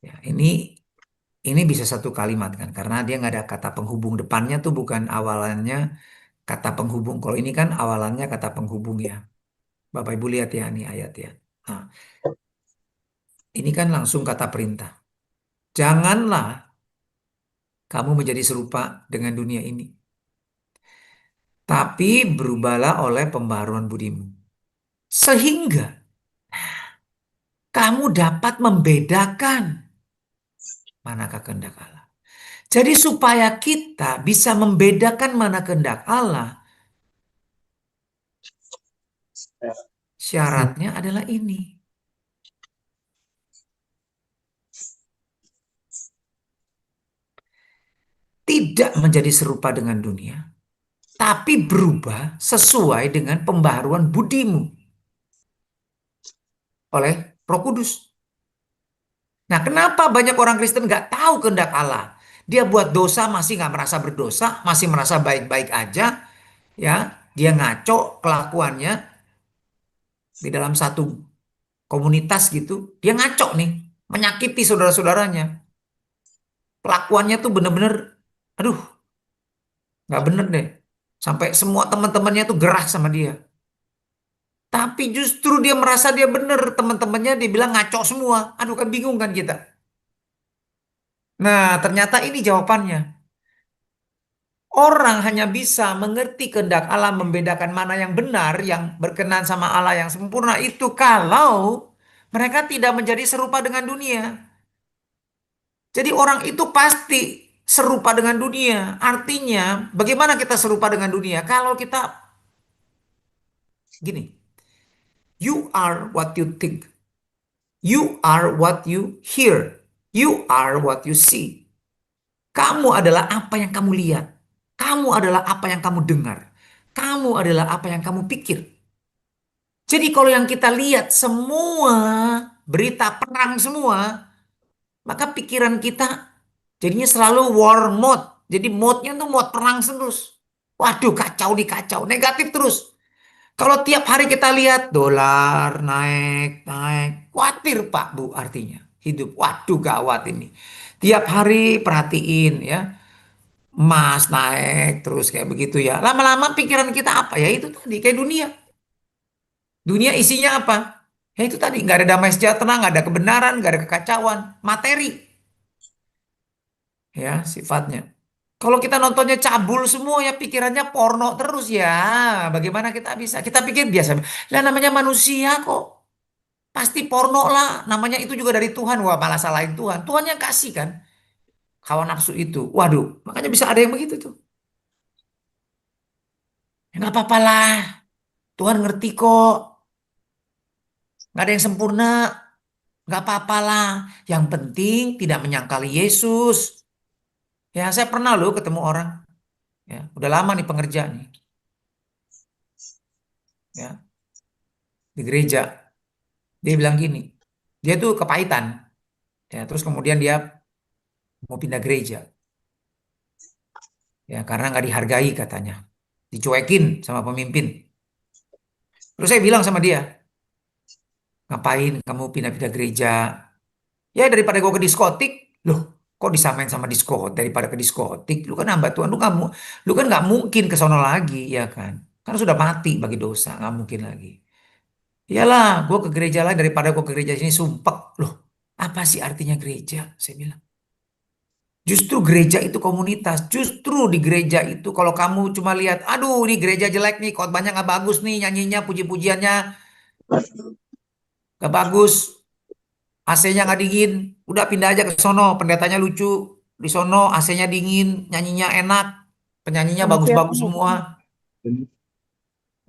Ya, ini bisa satu kalimat kan, karena dia nggak ada kata penghubung depannya tuh, bukan awalannya kata penghubung. Kalau ini kan awalannya kata penghubung ya. Bapak Ibu lihat ya, ini ayat ya. Nah, ini kan langsung kata perintah. Janganlah kamu menjadi serupa dengan dunia ini, tapi berubahlah oleh pembaharuan budimu. Sehingga kamu dapat membedakan manakah kehendak Allah. Jadi supaya kita bisa membedakan mana kehendak Allah, syaratnya adalah ini. Tidak menjadi serupa dengan dunia, tapi berubah sesuai dengan pembaharuan budimu oleh Roh Kudus. Nah, kenapa banyak orang Kristen nggak tahu kehendak Allah? Dia buat dosa masih nggak merasa berdosa, masih merasa baik-baik aja, ya. Dia ngaco kelakuannya di dalam satu komunitas gitu. Dia ngaco nih, menyakiti saudara-saudaranya. Kelakuannya tuh bener-bener, aduh, nggak bener deh. Sampai semua teman-temannya tuh gerah sama dia. Tapi justru dia merasa dia bener, teman-temannya dia bilang ngaco semua. Aduh, kan bingung kan kita. Nah, ternyata ini jawabannya. Orang hanya bisa mengerti kehendak Allah, membedakan mana yang benar, yang berkenan sama Allah yang sempurna itu kalau mereka tidak menjadi serupa dengan dunia. Jadi orang itu pasti serupa dengan dunia. Artinya, bagaimana kita serupa dengan dunia? Kalau kita gini, you are what you think. You are what you hear. You are what you see. Kamu adalah apa yang kamu lihat. Kamu adalah apa yang kamu dengar. Kamu adalah apa yang kamu pikir. Jadi kalau yang kita lihat semua berita perang semua, maka pikiran kita jadinya selalu war mode. Jadi mode-nya tuh mode perang terus. Waduh, kacau di kacau, negatif terus. Kalau tiap hari kita lihat dolar naik, naik, khawatir Pak Bu artinya. Hidup, waduh gawat ini. Tiap hari perhatiin ya, emas naik terus kayak begitu ya. Lama-lama pikiran kita apa ya, itu tadi kayak dunia. Dunia isinya apa? Ya itu tadi, nggak ada damai sejahtera, nggak ada kebenaran, nggak ada kekacauan, materi ya sifatnya. Kalau kita nontonnya cabul semua ya, pikirannya porno terus ya. Bagaimana kita bisa? Kita pikir biasa. Lah namanya manusia kok. Pasti porno lah. Namanya itu juga dari Tuhan. Wah malah salahin Tuhan. Tuhan yang kasih kan. Hawa nafsu itu. Waduh. Makanya bisa ada yang begitu tuh. Ya nggak apa-apa lah. Tuhan ngerti kok. Nggak ada yang sempurna. Nggak apa-apa lah. Yang penting tidak menyangkali Yesus. Ya, saya pernah loh ketemu orang. Ya, udah lama nih pengerja nih. Ya, di gereja. Dia bilang gini. Dia tuh kepahitan. Ya, terus kemudian dia mau pindah gereja. Ya, karena nggak dihargai katanya. Dicuekin sama pemimpin. Terus saya bilang sama dia, ngapain kamu pindah-pindah gereja? Ya daripada gue ke diskotik, loh kok disamain sama diskotik daripada ke diskotik? Lu kan hamba Tuhan, lu kan nggak mungkin ke sono lagi, ya kan? Karena sudah mati bagi dosa, nggak mungkin lagi. Iyalah, gue ke gereja lain daripada gue ke gereja sini sumpek. Loh, apa sih artinya gereja? Saya bilang. Justru gereja itu komunitas. Justru di gereja itu kalau kamu cuma lihat, aduh ini gereja jelek nih, khotbahnya nggak bagus nih, nyanyinya, puji-pujiannya nggak bagus, AC-nya nggak dingin, udah pindah aja ke sono, pendetanya lucu, di sono AC-nya dingin, nyanyinya enak, penyanyinya Nanti aku bagus-bagus mau semua.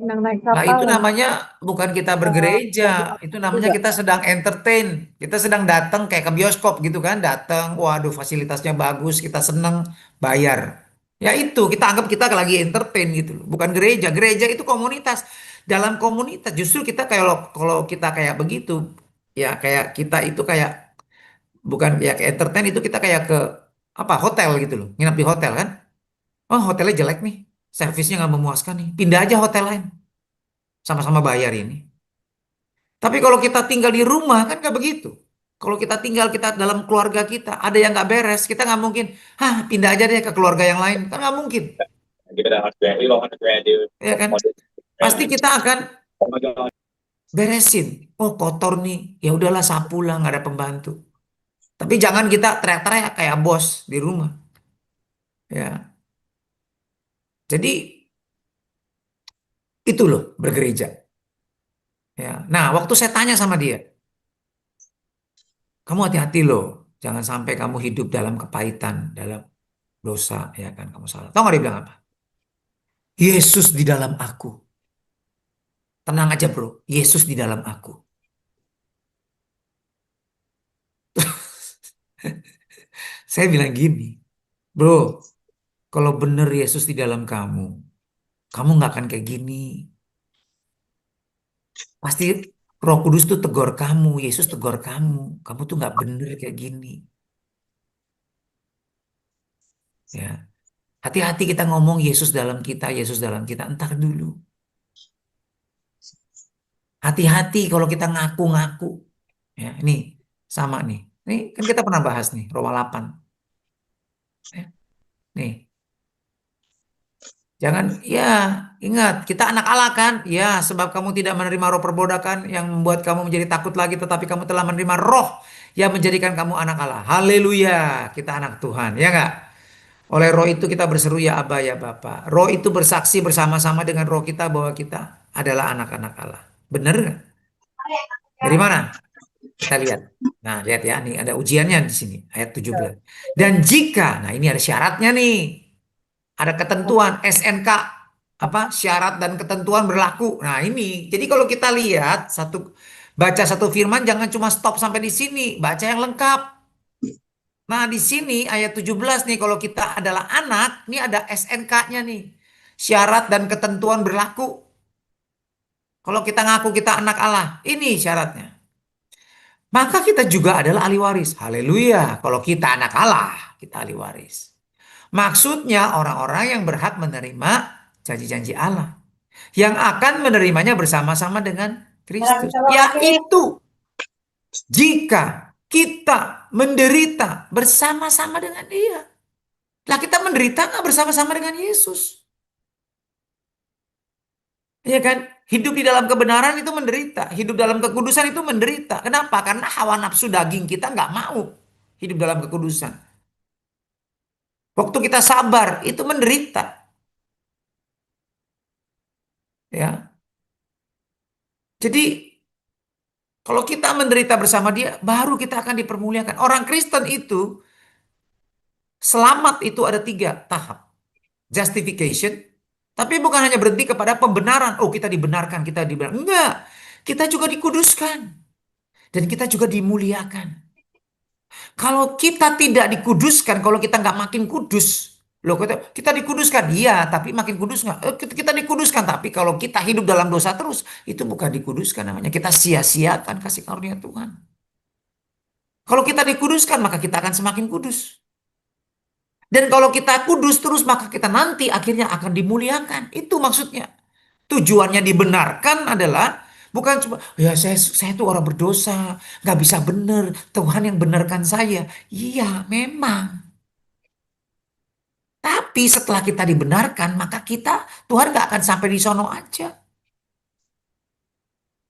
senang naik Nah, kapal itu lah. namanya bukan kita bergereja, itu namanya Juga. kita sedang entertain. Kita sedang datang kayak ke bioskop gitu kan, datang, waduh fasilitasnya bagus, kita seneng, bayar. Ya itu, kita anggap kita lagi entertain gitu loh. Bukan gereja, gereja itu komunitas. Dalam komunitas justru kita kalau kalau kita kayak begitu, ya kayak kita itu kayak bukan ya kayak entertain itu kita kayak ke apa hotel gitu loh, nginap di hotel kan. Oh hotelnya jelek nih, servisnya nggak memuaskan nih, pindah aja hotel lain, sama-sama bayar ini. Tapi kalau kita tinggal di rumah kan nggak begitu. Kalau kita tinggal kita dalam keluarga kita ada yang nggak beres, kita nggak mungkin, pindah aja deh ke keluarga yang lain, kan nggak mungkin, ya kan? Pasti kita akan beresin. Oh kotor nih, ya udahlah sapu lah, nggak ada pembantu. Tapi jangan kita teriak-teriak kayak bos di rumah, ya. Jadi itu loh bergereja. Ya. Nah, waktu saya tanya sama dia, kamu hati-hati loh, jangan sampai kamu hidup dalam kepahitan, dalam dosa, ya kan kamu salah. Tahu nggak dia bilang apa? Yesus di dalam aku. Tenang aja bro, Yesus di dalam aku. Saya bilang gini, bro, kalau bener Yesus di dalam kamu nggak akan kayak gini. Pasti Roh Kudus tuh tegur kamu, Yesus tegur kamu tuh nggak bener kayak gini. Ya, hati-hati kita ngomong Yesus dalam kita, Yesus dalam kita. Entar dulu. Hati-hati kalau kita ngaku-ngaku. Ya, ini sama nih. Ini kan kita pernah bahas nih, Roma 8. Ya, nih, jangan, ya ingat, kita anak Allah kan? Ya, sebab kamu tidak menerima roh perbudakan yang membuat kamu menjadi takut lagi, tetapi kamu telah menerima roh yang menjadikan kamu anak Allah. Haleluya, kita anak Tuhan, ya enggak? Oleh roh itu kita berseru ya Aba ya Bapa. Roh itu bersaksi bersama-sama dengan roh kita bahwa kita adalah anak-anak Allah. Benar nggak? Dari mana? Kita lihat. Nah, lihat ya, nih ada ujiannya di sini, ayat 17. Dan jika, nah ini ada syaratnya nih. Ada ketentuan SNK apa syarat dan ketentuan berlaku. Nah, ini. Jadi kalau kita lihat baca satu firman jangan cuma stop sampai di sini, baca yang lengkap. Nah, di sini ayat 17 nih kalau kita adalah anak, ini ada SNK-nya nih. Syarat dan ketentuan berlaku. Kalau kita ngaku kita anak Allah, ini syaratnya. Maka kita juga adalah ahli waris. Haleluya. Kalau kita anak Allah, kita ahli waris. Maksudnya orang-orang yang berhak menerima janji-janji Allah. Yang akan menerimanya bersama-sama dengan Kristus. Yaitu jika kita menderita bersama-sama dengan Dia. Lah kita menderita nggak bersama-sama dengan Yesus? Ya kan? Hidup di dalam kebenaran itu menderita. Hidup dalam kekudusan itu menderita. Kenapa? Karena hawa nafsu daging kita nggak mau hidup dalam kekudusan. Waktu kita sabar itu menderita. Ya. Jadi kalau kita menderita bersama Dia, baru kita akan dipermuliakan. Orang Kristen itu selamat itu ada 3 tahap. Justification, tapi bukan hanya berhenti kepada pembenaran. Oh, kita dibenarkan, kita dibenarkan. Enggak, kita juga dikuduskan. Dan kita juga dimuliakan. Kalau kita tidak dikuduskan, kalau kita nggak makin kudus, loh kita dikuduskan, iya, tapi makin kudus nggak? Kita dikuduskan, tapi kalau kita hidup dalam dosa terus, itu bukan dikuduskan namanya. Kita sia-siakan kasih karunia Tuhan. Kalau kita dikuduskan, maka kita akan semakin kudus. Dan kalau kita kudus terus, maka kita nanti akhirnya akan dimuliakan. Itu maksudnya. Tujuannya dibenarkan adalah bukan cuma, ya saya tuh orang berdosa, nggak bisa benar, Tuhan yang benarkan saya. Iya, memang. Tapi setelah kita dibenarkan, maka Tuhan nggak akan sampai di sono aja.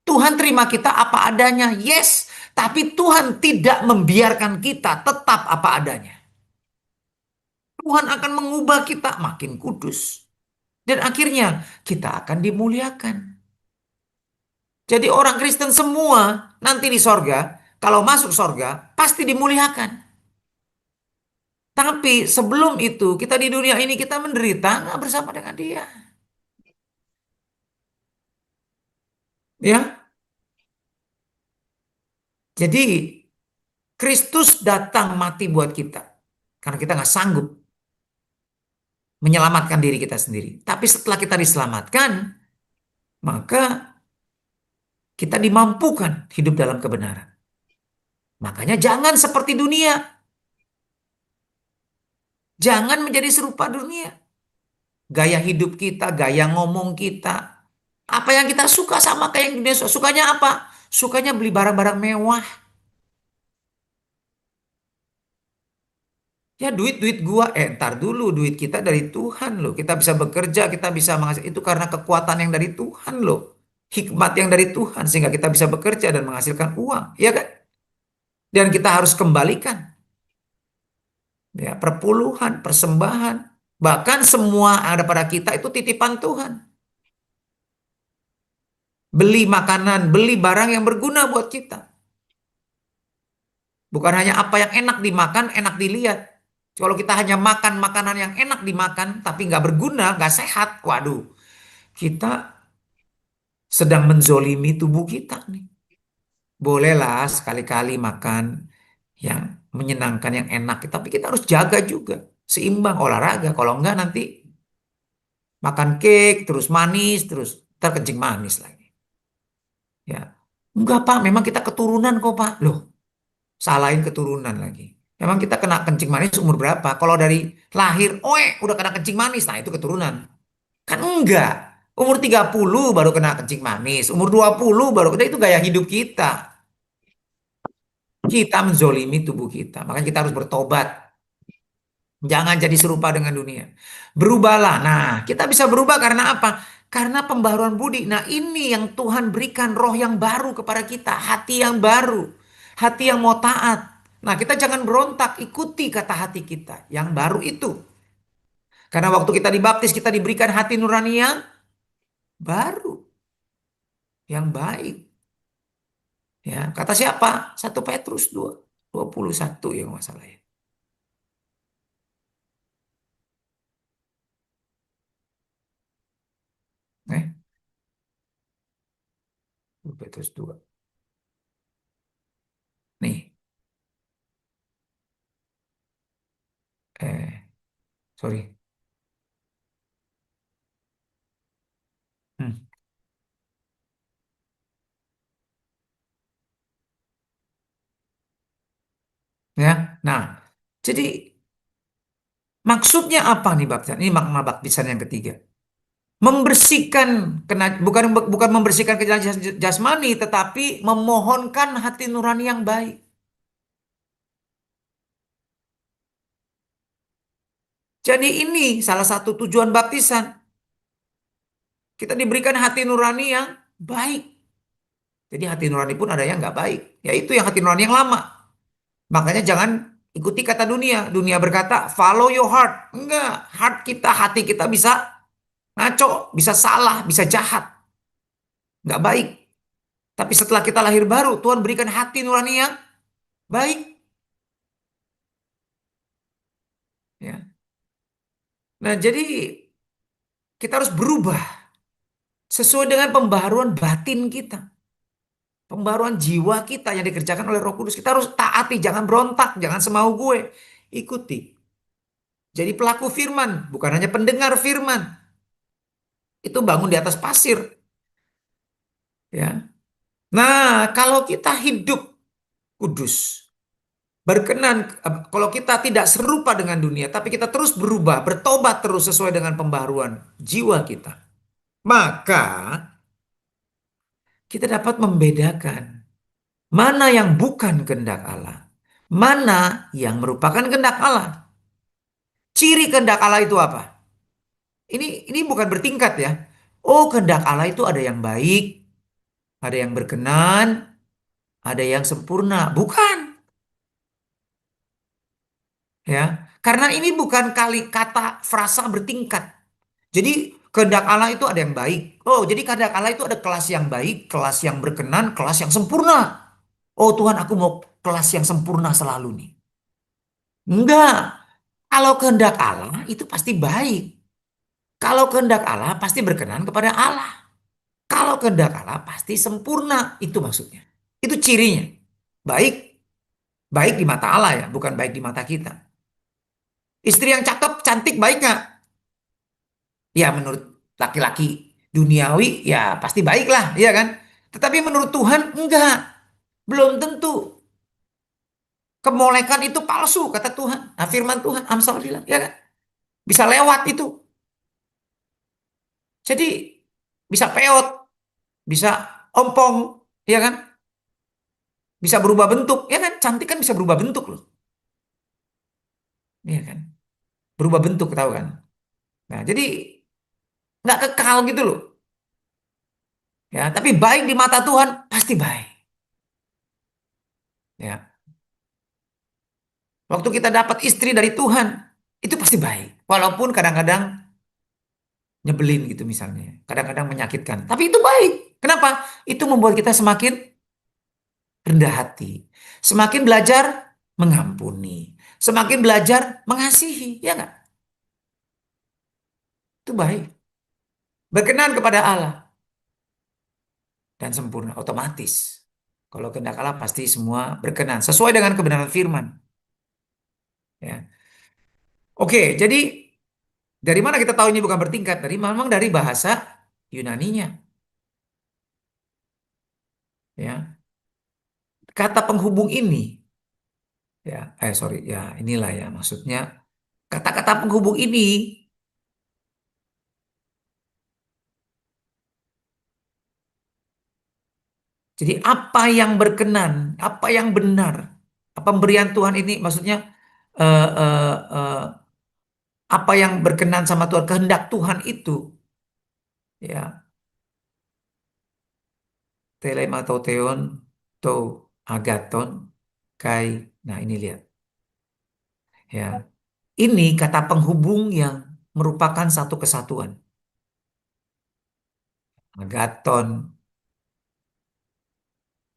Tuhan terima kita apa adanya, yes. Tapi Tuhan tidak membiarkan kita tetap apa adanya. Tuhan akan mengubah kita makin kudus. Dan akhirnya kita akan dimuliakan. Jadi orang Kristen semua nanti di sorga, kalau masuk sorga, pasti dimuliakan. Tapi sebelum itu, kita di dunia ini kita menderita nggak bersama dengan dia. Ya, jadi Kristus datang mati buat kita. Karena kita nggak sanggup menyelamatkan diri kita sendiri. Tapi setelah kita diselamatkan, maka kita dimampukan hidup dalam kebenaran. Makanya jangan seperti dunia. Jangan menjadi serupa dunia. Gaya hidup kita, gaya ngomong kita. Apa yang kita suka sama kayak yang dunia. Sukanya apa? Sukanya beli barang-barang mewah. Ya duit gua, ntar dulu duit kita dari Tuhan loh. Kita bisa bekerja, kita bisa menghasilkan. Itu karena kekuatan yang dari Tuhan loh. Hikmat yang dari Tuhan sehingga kita bisa bekerja dan menghasilkan uang. Ya kan? Dan kita harus kembalikan. Ya, perpuluhan, persembahan. Bahkan semua ada pada kita itu titipan Tuhan. Beli makanan, beli barang yang berguna buat kita. Bukan hanya apa yang enak dimakan, enak dilihat. Kalau kita hanya makan makanan yang enak dimakan, tapi nggak berguna, nggak sehat, waduh, kita sedang menzolimi tubuh kita nih. Bolehlah sekali-kali makan yang menyenangkan, yang enak, tapi kita harus jaga juga, seimbang olahraga. Kalau enggak nanti makan cake, terus manis, terus terkencing manis lagi. Ya, enggak Pak, memang kita keturunan kok Pak. Loh, salahin keturunan lagi. Memang kita kena kencing manis umur berapa? Kalau dari lahir, udah kena kencing manis. Nah, itu keturunan. Kan enggak. Umur 30 baru kena kencing manis. Umur 20 baru kena, itu gaya hidup kita. Kita menzolimi tubuh kita. Makanya kita harus bertobat. Jangan jadi serupa dengan dunia. Berubahlah. Nah, kita bisa berubah karena apa? Karena pembaharuan budi. Nah, ini yang Tuhan berikan roh yang baru kepada kita. Hati yang baru. Hati yang mau taat. Nah, kita jangan berontak, ikuti kata hati kita yang baru itu. Karena waktu kita dibaptis, kita diberikan hati nurani yang baru, yang baik. Ya, kata siapa? 1 Petrus 2:21 ya masalah ya. Eh, 2 Petrus 2. Nih, sorry. Hmm. Ya, nah, jadi maksudnya apa nih baptisan? Ini makna baptisan yang ketiga. Membersihkan, bukan membersihkan kejahatan jasmani, tetapi memohonkan hati nurani yang baik. Jadi ini salah satu tujuan baptisan. Kita diberikan hati nurani yang baik. Jadi hati nurani pun ada yang nggak baik. Yaitu yang hati nurani yang lama. Makanya jangan ikuti kata dunia. Dunia berkata, follow your heart. Enggak. Hati kita bisa ngaco, bisa salah, bisa jahat. Nggak baik. Tapi setelah kita lahir baru, Tuhan berikan hati nurani yang baik. Ya. Nah, jadi kita harus berubah sesuai dengan pembaharuan batin kita. Pembaruan jiwa kita yang dikerjakan oleh Roh Kudus. Kita harus taati, jangan berontak, jangan semau gue. Ikuti. Jadi pelaku firman, bukan hanya pendengar firman. Itu bangun di atas pasir. Ya. Nah, kalau kita hidup kudus, berkenan, kalau kita tidak serupa dengan dunia, tapi kita terus berubah, bertobat terus sesuai dengan pembaharuan jiwa kita, maka kita dapat membedakan mana yang bukan kehendak Allah, mana yang merupakan kehendak Allah. Ciri kehendak Allah itu apa? Ini bukan bertingkat ya. Oh, kehendak Allah itu ada yang baik, ada yang berkenan, ada yang sempurna. Bukan. Ya, karena ini bukan kata frasa bertingkat. Jadi kehendak Allah itu ada yang baik. Oh, jadi kehendak Allah itu ada kelas yang baik, kelas yang berkenan, kelas yang sempurna. Oh Tuhan, aku mau kelas yang sempurna selalu nih. Enggak. Kalau kehendak Allah itu pasti baik. Kalau kehendak Allah pasti berkenan kepada Allah. Kalau kehendak Allah pasti sempurna. Itu maksudnya. Itu cirinya. Baik. Baik di mata Allah ya, bukan baik di mata kita. Istri yang cakep, cantik, baik nggak? Ya menurut laki-laki duniawi ya pasti baik lah, ya kan? Tetapi menurut Tuhan enggak. Belum tentu. Kemolekan itu palsu kata Tuhan. Nah, firman Tuhan, Amsal bilang, ya kan? Bisa lewat itu. Jadi bisa peot, bisa ompong, ya kan? Bisa berubah bentuk, ya kan? Cantik kan bisa berubah bentuk loh. Ya kan? Berubah bentuk, tahu kan? Nah, jadi nggak kekal gitu loh. Ya, tapi baik di mata Tuhan pasti baik. Ya. Waktu kita dapat istri dari Tuhan, itu pasti baik. Walaupun kadang-kadang nyebelin gitu misalnya. Kadang-kadang menyakitkan. Tapi itu baik. Kenapa? Itu membuat kita semakin rendah hati. Semakin belajar mengampuni. Semakin belajar mengasihi. Ya nggak? Itu baik. Berkenan kepada Allah. Dan sempurna. Otomatis. Kalau kehendak Allah pasti semua berkenan. Sesuai dengan kebenaran firman. Ya. Oke, jadi dari mana kita tahu ini bukan bertingkat? Memang dari bahasa Yunaninya. Ya. Kata penghubung ini, sorry, ya inilah ya maksudnya. Kata-kata penghubung ini jadi apa yang berkenan, apa yang benar, pemberian Tuhan ini maksudnya eh, eh, eh, apa yang berkenan sama Tuhan, kehendak Tuhan itu, ya telematon, to agaton, kai. Nah ini lihat, ya ini kata penghubung yang merupakan satu kesatuan. Agaton,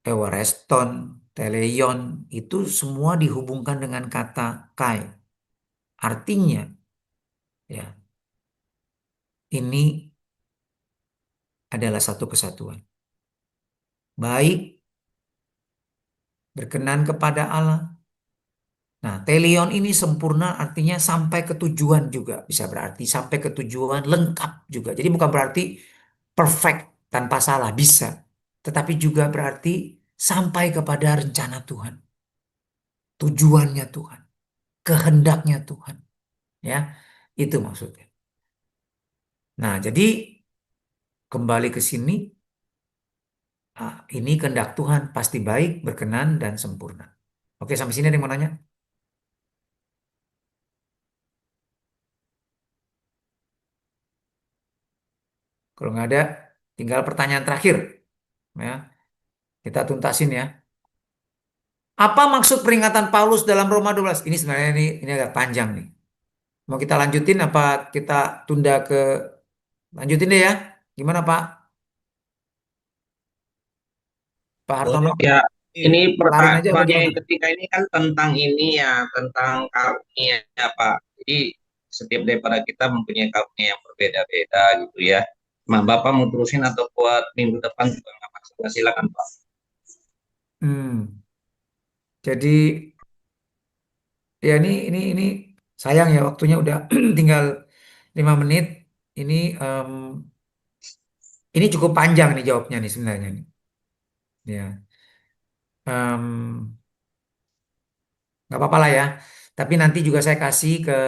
Ewareston, Teleion, itu semua dihubungkan dengan kata kai. Artinya, ya, ini adalah satu kesatuan. Baik, berkenan kepada Allah. Nah, Teleion ini sempurna artinya sampai ke tujuan juga. Bisa berarti sampai ke tujuan lengkap juga. Jadi bukan berarti perfect tanpa salah, bisa. Tetapi juga berarti sampai kepada rencana Tuhan. Tujuannya Tuhan. Kehendaknya Tuhan. Ya, itu maksudnya. Nah, jadi kembali ke sini, ini kehendak Tuhan pasti baik, berkenan, dan sempurna. Oke, sampai sini ada yang mau nanya? Kalau nggak ada, tinggal pertanyaan terakhir. Ya, kita tuntasin ya. Apa maksud peringatan Paulus dalam Roma 12? Ini sebenarnya ini agak panjang nih. Mau kita lanjutin apa kita tunda ke lanjutin deh ya? Gimana Pak? Pak Hartono? Ya, ini Kelarin aja apa pertanyaan gimana? yang ketiga ini kan tentang ini ya, tentang karunia ya Pak. Jadi setiap daripada kita mempunyai karunia yang berbeda-beda gitu ya. Nah, Bapak mau terusin atau buat minggu depan juga nggak masalah, silakan Pak. Hmm. Jadi ya ini sayang ya waktunya udah tinggal 5 menit. Ini em, ini cukup panjang nih jawabnya nih sebenarnya nih. Ya, nggak apa-apa lah ya. Tapi nanti juga saya kasih ke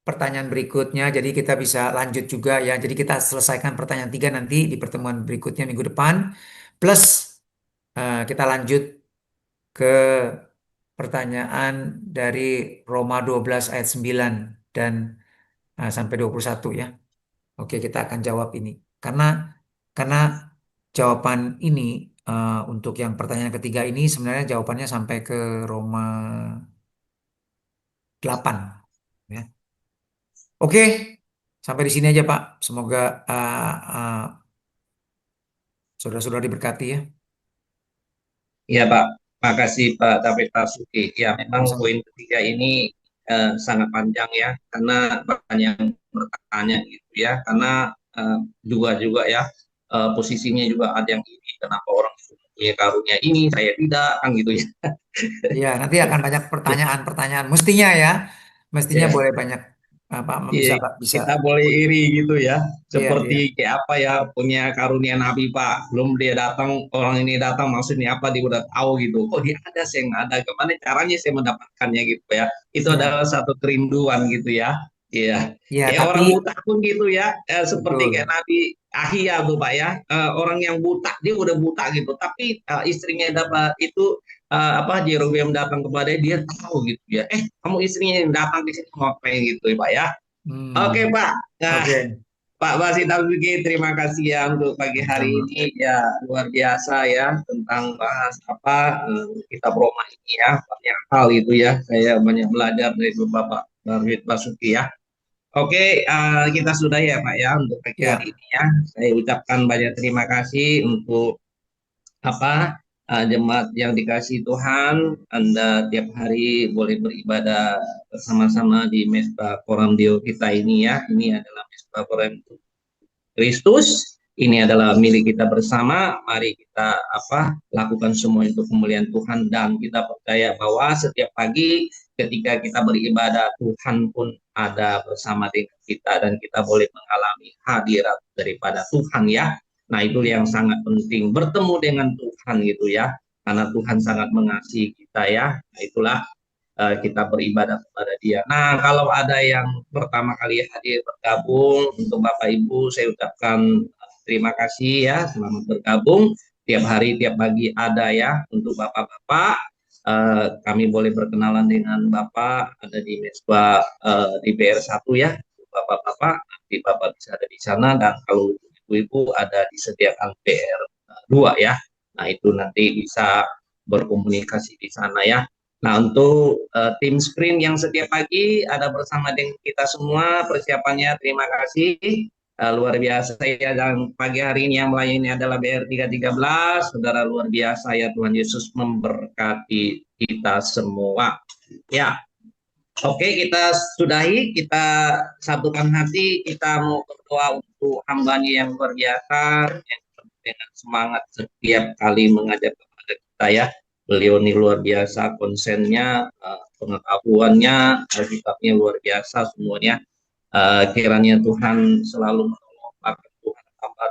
pertanyaan berikutnya. Jadi kita bisa lanjut juga ya. Jadi kita selesaikan pertanyaan 3 nanti di pertemuan berikutnya minggu depan. Plus kita lanjut ke pertanyaan dari Roma 12 ayat 9 dan sampai 21 ya. Oke, kita akan jawab ini. Karena karena jawaban ini untuk yang pertanyaan ketiga ini sebenarnya jawabannya sampai ke Roma 8 ya. Oke, sampai di sini aja Pak. Semoga uh, uh, saudara-saudara diberkati ya. Iya Pak, makasih Pak David Basuki. Ya memang Sama-sama. poin ketiga ini sangat panjang ya, karena banyak yang bertanya gitu ya, karena eh, juga ya posisinya juga ada yang ini, kenapa orang itu punya karunia ini, saya tidak, kan gitu ya. Ya, nanti akan banyak pertanyaan-pertanyaan. Mestinya ya, mestinya Ya, boleh banyak apa iya, bisa bisa. kita boleh iri gitu ya, Iya, seperti iya. kayak apa ya punya karunia Nabi Pak, belum dia datang orang ini datang maksudnya apa dia udah tahu gitu. Oh dia ada, saya nggak ada, gimana caranya saya mendapatkannya gitu ya. Itu Iya. adalah satu kerinduan gitu ya. Iya, Iya, kayak tapi orang buta pun gitu ya, seperti kayak betul. Nabi Ahia tuh Pak ya. Orang yang buta dia udah buta gitu, tapi istrinya dapat itu apa Jerobeam datang kepada dia tahu gitu ya. Kamu istrinya yang datang di sini mau ngapain gitu ya Pak ya. Oke Hmm, Pak, nah oke. Pak Basit Abdul, terima kasih ya untuk pagi hari Sama-sama. ini ya luar biasa ya tentang bahas apa kitab Roma ini ya, banyak hal itu ya, saya banyak belajar dari Bapak David Basuki ya. Oke, kita sudah ya Pak ya untuk pagi hari Ya, ini ya. Saya ucapkan banyak terima kasih untuk apa jemaat yang dikasih Tuhan, Anda tiap hari boleh beribadah bersama-sama di Mesbah Koramdio kita ini ya. Ini adalah Mesbah Koramdio Kristus. Ini adalah milik kita bersama. Mari kita lakukan semua itu kemuliaan Tuhan, dan kita percaya bahwa setiap pagi ketika kita beribadah Tuhan pun ada bersama dengan kita dan kita boleh mengalami hadirat daripada Tuhan ya. Nah, itu yang sangat penting, bertemu dengan Tuhan gitu ya. Karena Tuhan sangat mengasihi kita ya. Nah, itulah kita beribadah kepada Dia. Nah, kalau ada yang pertama kali hadir bergabung, untuk Bapak Ibu saya ucapkan terima kasih ya, selamat bergabung. Tiap hari, tiap pagi ada ya. Untuk Bapak-bapak, kami boleh berkenalan dengan Bapak, ada di Mesbah di BR1 ya. Bapak-bapak, nanti Bapak bisa ada di sana, dan kalau Ibu-ibu ada disediakan BR2 ya. Nah, itu nanti bisa berkomunikasi di sana ya. Nah, untuk tim sprint yang setiap pagi ada bersama dengan kita semua persiapannya, terima kasih. Luar biasa ya, dan pagi hari ini yang melayani adalah BR313. Saudara luar biasa ya, Tuhan Yesus memberkati kita semua. Ya, oke, kita sudahi, kita satukan hati, kita mau berdoa untuk hambanya yang luar biasa, yang dengan semangat setiap kali mengajar kepada kita ya. Beliau ini luar biasa konsennya, pengetahuannya, alkitabnya luar biasa semuanya. Kiranya Tuhan selalu menolong Tuhan tambah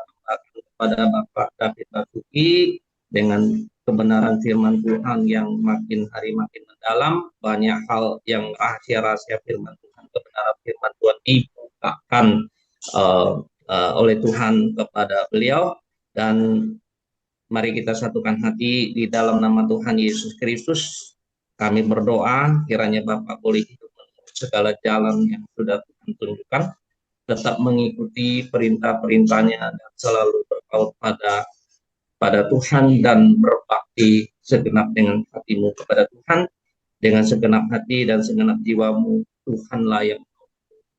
kepada Bapak David Basuki dengan kebenaran firman Tuhan yang makin hari makin mendalam, banyak hal yang rahasia-rahasia firman Tuhan, kebenaran firman Tuhan dibukakan oleh Tuhan kepada beliau, dan mari kita satukan hati di dalam nama Tuhan Yesus Kristus. Kami berdoa kiranya Bapak boleh hidup menurut segala jalan yang sudah Tuhan tunjukkan, tetap mengikuti perintah-perintahnya dan selalu berpaut pada Tuhan dan berbakti segenap dengan hatimu kepada Tuhan, dengan segenap hati dan segenap jiwamu. Tuhanlah yang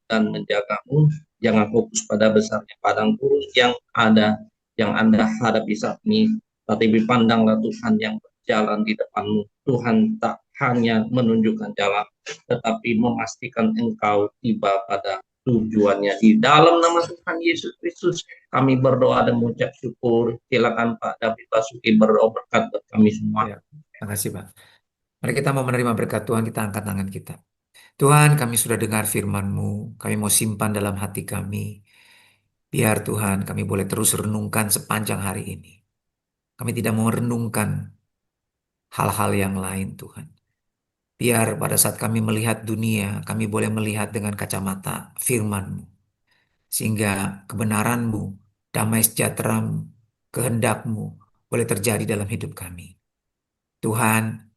dan menjagamu. Jangan fokus pada besarnya padang gurun yang ada, yang Anda hadapi saat ini, tapi pandanglah Tuhan yang berjalan di depanmu. Tuhan tak hanya menunjukkan jalan, tetapi memastikan engkau tiba pada tujuannya. Di dalam nama Tuhan Yesus Kristus kami berdoa dan mengucap syukur. Silakan Pak David Basuki berdoa berkat buat kami semua. Ya, terima kasih Pak. Mari kita mau menerima berkat Tuhan, kita angkat tangan kita. Tuhan, kami sudah dengar firman-Mu, kami mau simpan dalam hati kami. Biar Tuhan kami boleh terus renungkan sepanjang hari ini. Kami tidak mau renungkan hal-hal yang lain Tuhan. Biar pada saat kami melihat dunia, kami boleh melihat dengan kacamata firman-Mu. Sehingga kebenaran-Mu, damai sejahtera-Mu, kehendak-Mu boleh terjadi dalam hidup kami. Tuhan,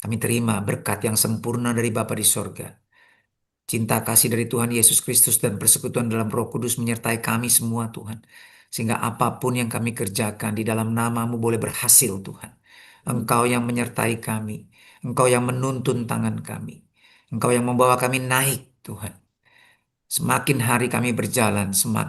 kami terima berkat yang sempurna dari Bapa di sorga. Cinta kasih dari Tuhan Yesus Kristus dan persekutuan dalam Roh Kudus menyertai kami semua Tuhan. Sehingga apapun yang kami kerjakan di dalam nama-Mu boleh berhasil Tuhan. Engkau yang menyertai kami. Engkau yang menuntun tangan kami. Engkau yang membawa kami naik Tuhan. Semakin hari kami berjalan, semakin